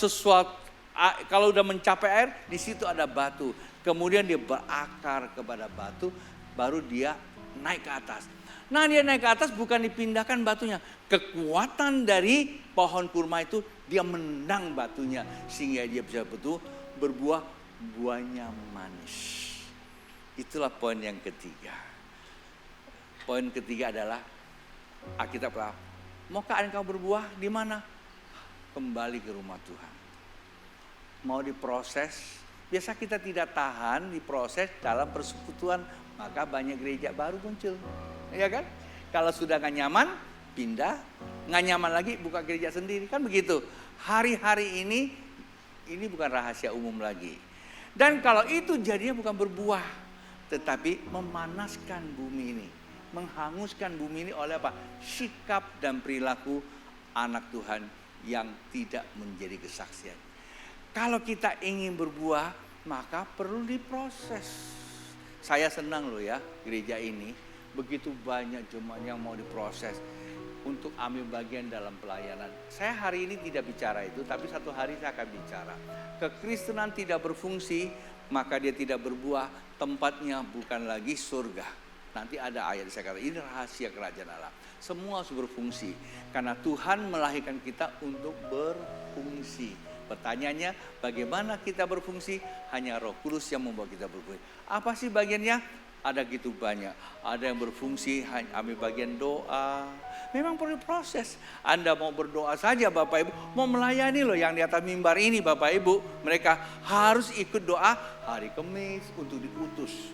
kalau udah mencapai air, di situ ada batu. Kemudian dia berakar kepada batu, baru dia naik ke atas. Nah, dia naik ke atas bukan dipindahkan batunya. Kekuatan dari pohon kurma itu dia menendang batunya sehingga dia bisa betul berbuah, buahnya manis. Itulah poin yang ketiga. Poin ketiga adalah Alkitab, maukah engkau berbuah di mana? Kembali ke rumah Tuhan. Mau diproses, biasa kita tidak tahan diproses dalam persekutuan, maka banyak gereja baru muncul. Ya kan? Kalau sudah gak nyaman, pindah. Gak nyaman lagi, buka gereja sendiri. Kan begitu. Hari-hari ini bukan rahasia umum lagi. Dan kalau itu jadinya bukan berbuah, tetapi memanaskan bumi ini. Menghanguskan bumi ini oleh apa? Sikap dan perilaku anak Tuhan yang tidak menjadi kesaksian. Kalau kita ingin berbuah, maka perlu diproses. Saya senang loh ya, gereja ini begitu banyak jemaat yang mau diproses untuk ambil bagian dalam pelayanan. Saya hari ini tidak bicara itu, tapi satu hari saya akan bicara. Kekristenan tidak berfungsi, maka dia tidak berbuah, tempatnya bukan lagi surga. Nanti ada ayat saya kata, ini rahasia kerajaan Allah. Semua harus berfungsi. Karena Tuhan melahirkan kita untuk berfungsi. Pertanyaannya, bagaimana kita berfungsi? Hanya Roh Kudus yang membawa kita berfungsi. Apa sih bagiannya? Ada gitu banyak. Ada yang berfungsi ambil bagian doa, Memang perlu proses. Anda mau berdoa saja Bapak Ibu, mau melayani loh yang di atas mimbar ini Bapak Ibu, mereka harus ikut doa hari Kamis untuk diutus.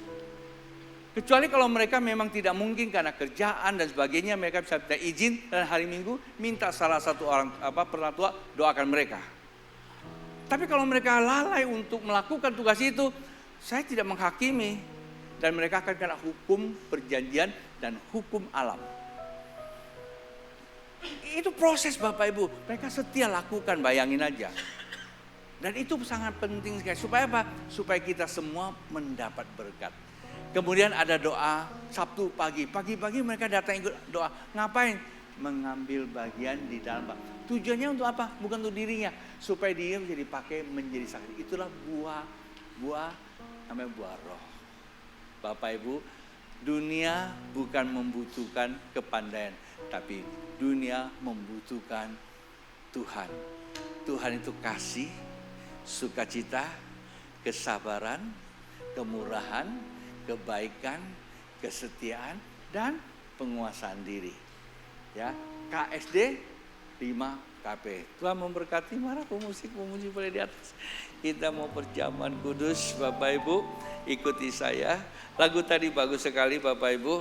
Kecuali kalau mereka memang tidak mungkin karena kerjaan dan sebagainya, mereka bisa minta izin dan hari Minggu minta salah satu orang perlatua doakan mereka. Tapi kalau mereka lalai untuk melakukan tugas itu, saya tidak menghakimi dan mereka akan kena hukum perjanjian dan hukum alam. Itu proses Bapak Ibu, mereka setia lakukan, bayangin aja. Dan itu sangat penting sekali. Supaya apa? Supaya kita semua mendapat berkat. Kemudian ada doa Sabtu pagi. Pagi-pagi mereka datang ikut doa. Ngapain? Mengambil bagian di dalam. Tujuannya untuk apa? Bukan untuk dirinya. Supaya dia bisa dipakai menjadi saksi. Itulah buah namanya buah roh. Bapak Ibu, dunia bukan membutuhkan kepandaian, tapi dunia membutuhkan Tuhan. Tuhan itu kasih, sukacita, kesabaran, kemurahan, kebaikan, kesetiaan, dan penguasaan diri. Ya, KSD 5 KP. Tuhan memberkati. Mana pemusik boleh di atas. Kita mau perjamuan kudus Bapak Ibu, ikuti saya. Lagu tadi bagus sekali Bapak Ibu.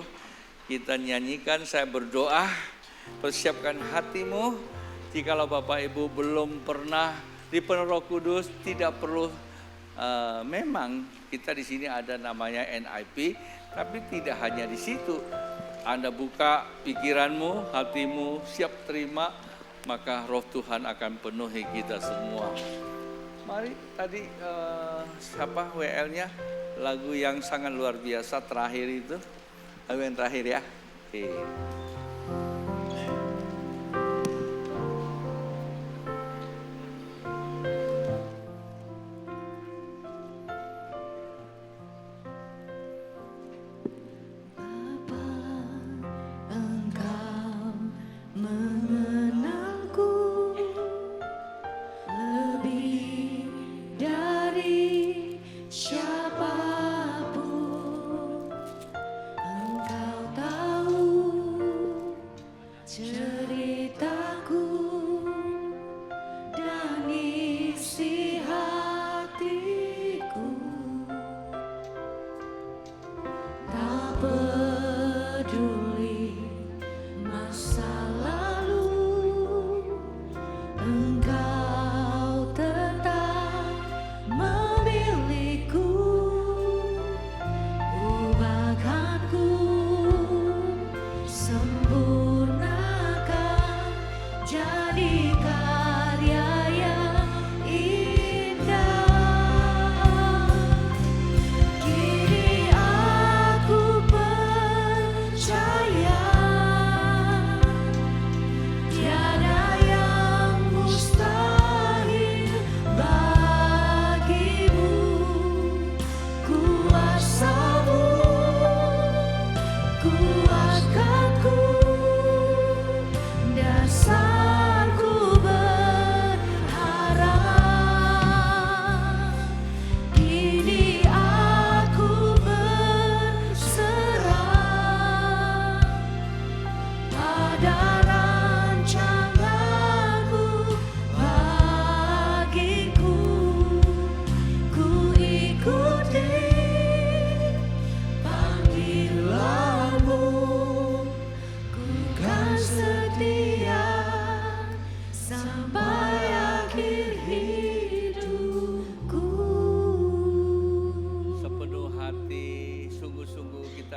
Kita nyanyikan, saya berdoa. Persiapkan hatimu. Jikalau Bapak Ibu belum pernah dipenuhi Roh Kudus, tidak perlu. Memang kita di sini ada namanya NIP, tapi tidak hanya di situ. Anda buka pikiranmu, hatimu siap terima, maka Roh Tuhan akan penuhi kita semua. Mari tadi siapa WL-nya? Lagu yang sangat luar biasa terakhir itu. Lagu yang terakhir ya. Oke.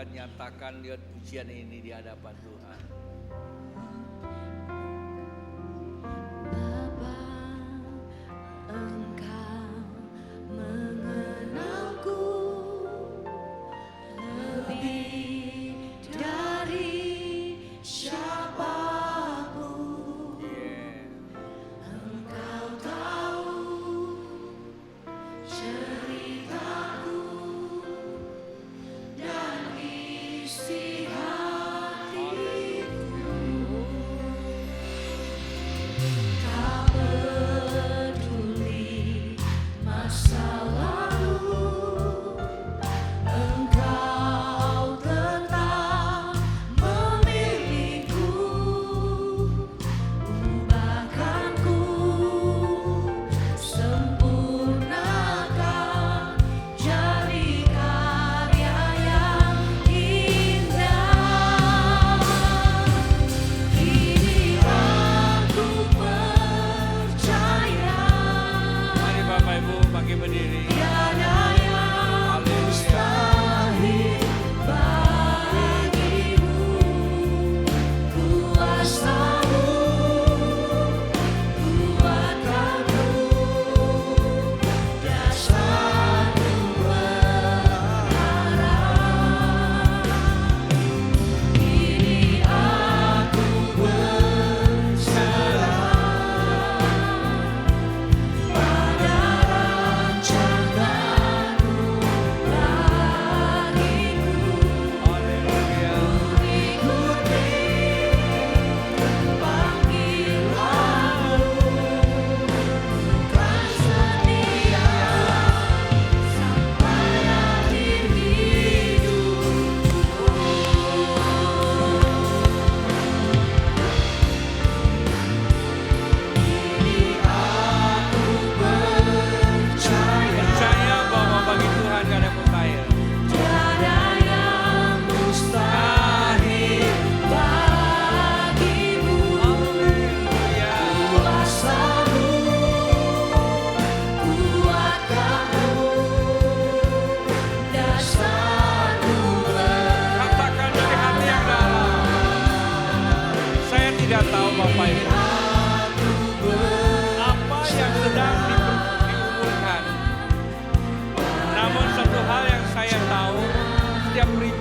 Nyatakan lihat pujian ini di hadapan Tuhan. Bapa, Engkau mengenalku lebih dari siapapun. Engkau tahu ceritaku dan isi hatiku.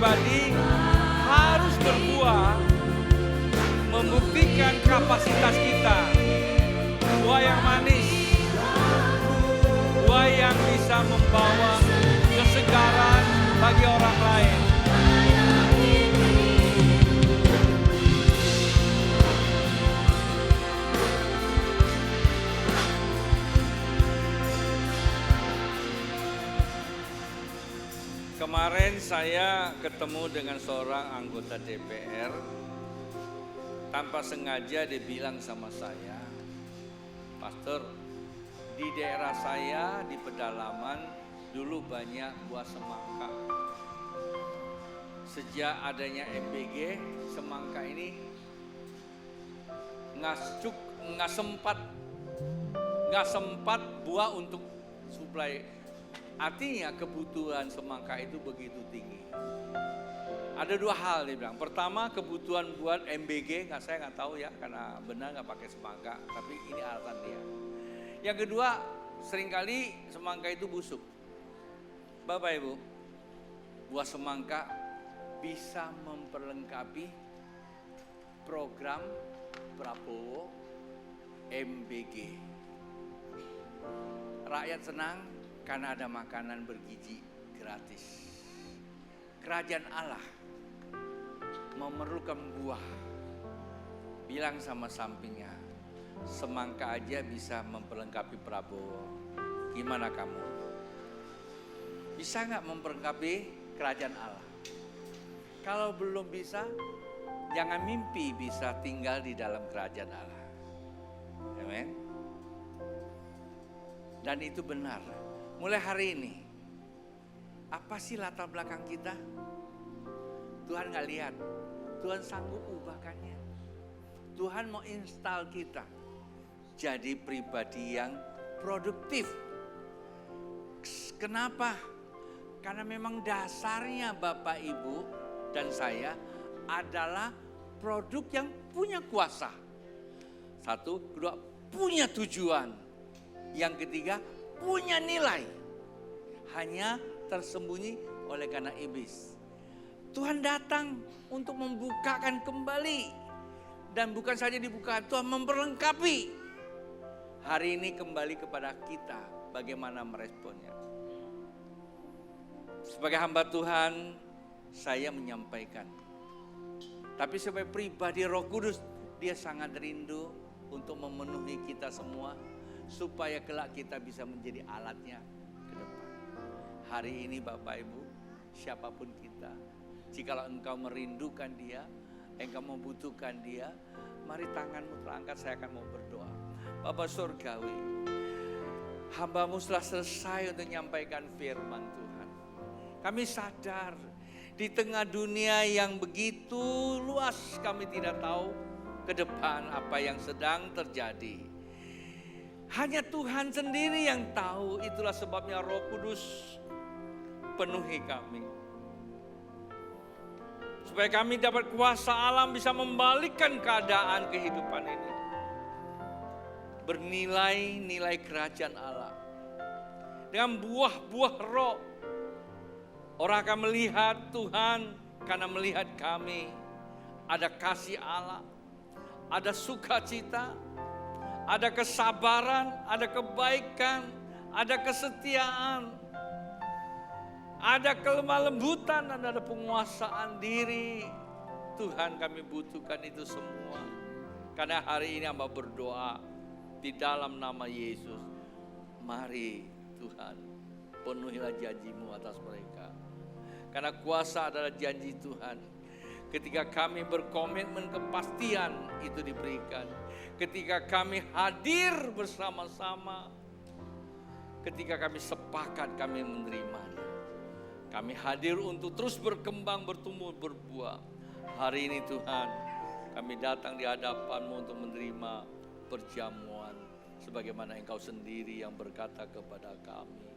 pribadi harus berbuah, membuktikan kapasitas kita. Buah yang manis, buah yang bisa membawa kesegaran bagi orang lain. Kemarin saya ketemu dengan seorang anggota DPR. Tanpa sengaja dia bilang sama saya, "Pastor, di daerah saya di pedalaman dulu banyak buah semangka. Sejak adanya MBG, semangka ini nggak sempat buah untuk suplai." Artinya kebutuhan semangka itu begitu tinggi. Ada dua hal dia bilang. Pertama, kebutuhan buat MBG, saya nggak tahu ya karena benar nggak pakai semangka. Tapi ini alasan dia. Yang kedua, seringkali semangka itu busuk. Bapak Ibu, buah semangka bisa memperlengkapi program Prabowo MBG. Rakyat senang karena ada makanan bergizi gratis. Kerajaan Allah memerlukan buah. Bilang sama sampingnya, semangka aja bisa memperlengkapi Prabowo. Gimana kamu? Bisa nggak memperlengkapi kerajaan Allah? Kalau belum bisa, jangan mimpi bisa tinggal di dalam kerajaan Allah. Amen. Dan itu benar. Mulai hari ini, apa sih latar belakang kita? Tuhan gak lihat, Tuhan sanggup ubahkannya. Tuhan mau install kita jadi pribadi yang produktif. Kenapa? Karena memang dasarnya Bapak Ibu dan saya adalah produk yang punya kuasa. Satu, kedua, punya tujuan. Yang ketiga, punya nilai. Hanya tersembunyi oleh karena iblis. Tuhan datang untuk membukakan kembali. Dan bukan saja dibuka, Tuhan memperlengkapi. Hari ini kembali kepada kita, bagaimana meresponnya. Sebagai hamba Tuhan, saya menyampaikan. Tapi sebagai pribadi Roh Kudus, dia sangat rindu untuk memenuhi kita semua. Supaya kelak kita bisa menjadi alatnya ke depan. Hari ini Bapak Ibu, siapapun kita, jikalau engkau merindukan dia, engkau membutuhkan dia, mari tanganmu terangkat, saya akan mau berdoa. Bapa Surgawi, hamba-Mu telah selesai untuk menyampaikan firman Tuhan. Kami sadar di tengah dunia yang begitu luas, kami tidak tahu ke depan apa yang sedang terjadi. Hanya Tuhan sendiri yang tahu, itulah sebabnya Roh Kudus penuhi kami. Supaya kami dapat kuasa alam bisa membalikkan keadaan kehidupan ini. Bernilai-nilai kerajaan Allah. Dengan buah-buah roh. Orang akan melihat Tuhan karena melihat kami. Ada kasih Allah, ada sukacita, ada kesabaran, ada kebaikan, ada kesetiaan, ada kelemah lembutan, dan ada penguasaan diri. Tuhan, kami butuhkan itu semua. Karena hari ini hamba berdoa di dalam nama Yesus. Mari Tuhan, penuhilah janji-Mu atas mereka. Karena kuasa adalah janji Tuhan. Ketika kami berkomitmen, kepastian itu diberikan. Ketika kami hadir bersama-sama, ketika kami sepakat, kami menerimanya. Kami hadir untuk terus berkembang, bertumbuh, berbuah. Hari ini Tuhan, kami datang di hadapan-Mu untuk menerima perjamuan. Sebagaimana Engkau sendiri yang berkata kepada kami.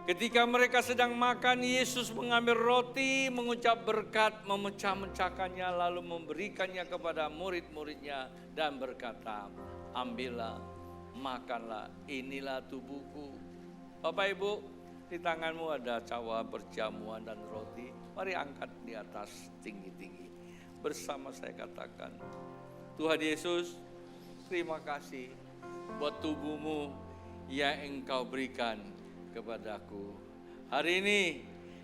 Ketika mereka sedang makan, Yesus mengambil roti, mengucap berkat, memecah-mecahkannya, lalu memberikannya kepada murid-muridnya dan berkata, ambillah, makanlah, inilah tubuhku. Bapak Ibu, Di tanganmu ada cawan, perjamuan, dan roti. Mari angkat di atas tinggi-tinggi. Bersama saya katakan, Tuhan Yesus, terima kasih buat tubuhmu yang Engkau berikan kepadaku. Hari ini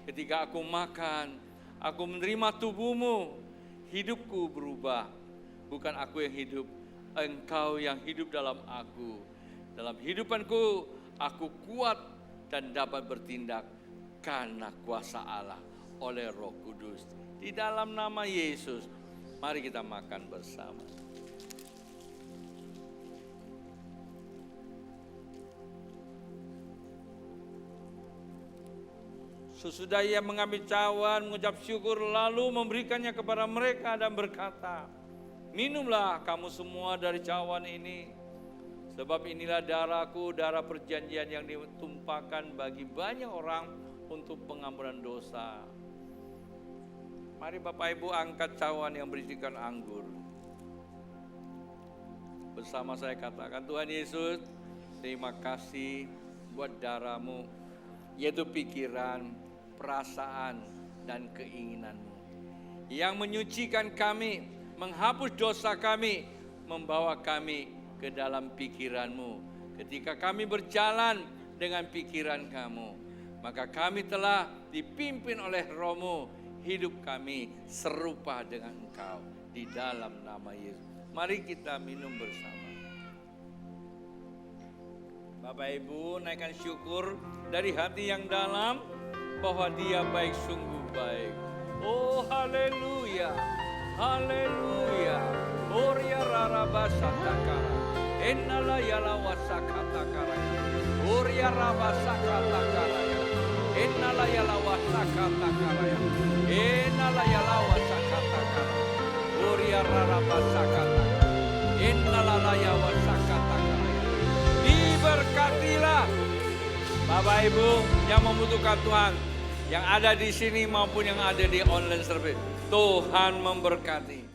ketika aku makan, aku menerima tubuhmu, hidupku berubah. Bukan aku yang hidup, Engkau yang hidup dalam aku. Dalam hidupanku, aku kuat dan dapat bertindak karena kuasa Allah oleh Roh Kudus. Di dalam nama Yesus, mari kita makan bersama. Sesudah ia mengambil cawan, mengucap syukur, lalu memberikannya kepada mereka dan berkata, minumlah kamu semua dari cawan ini, sebab inilah darahku, darah perjanjian yang ditumpahkan bagi banyak orang untuk pengampunan dosa. Mari Bapak Ibu angkat cawan yang berisikan anggur. Bersama saya katakan, Tuhan Yesus, terima kasih buat darah-Mu, yaitu pikiran, perasaan, dan keinginanmu yang menyucikan kami, menghapus dosa kami, membawa kami ke dalam pikiran-Mu. Ketika kami berjalan dengan pikiran Kamu, maka kami telah dipimpin oleh Roh-Mu, hidup kami serupa dengan Engkau di dalam nama Yesus. Mari kita minum bersama. Bapak Ibu, naikkan syukur dari hati yang dalam bahwa Dia baik, sungguh baik. Oh haleluya, haleluya. Oria rarabasa takara, enala yala wasaka takara, oria rabasa takara, enala yala wasaka takara, enala yala wasaka takara, oria rarabasa takara, enala yala wasaka takara. Diberkatilah Bapak Ibu yang membutuhkan Tuhan, yang ada di sini maupun yang ada di online service. Tuhan memberkati.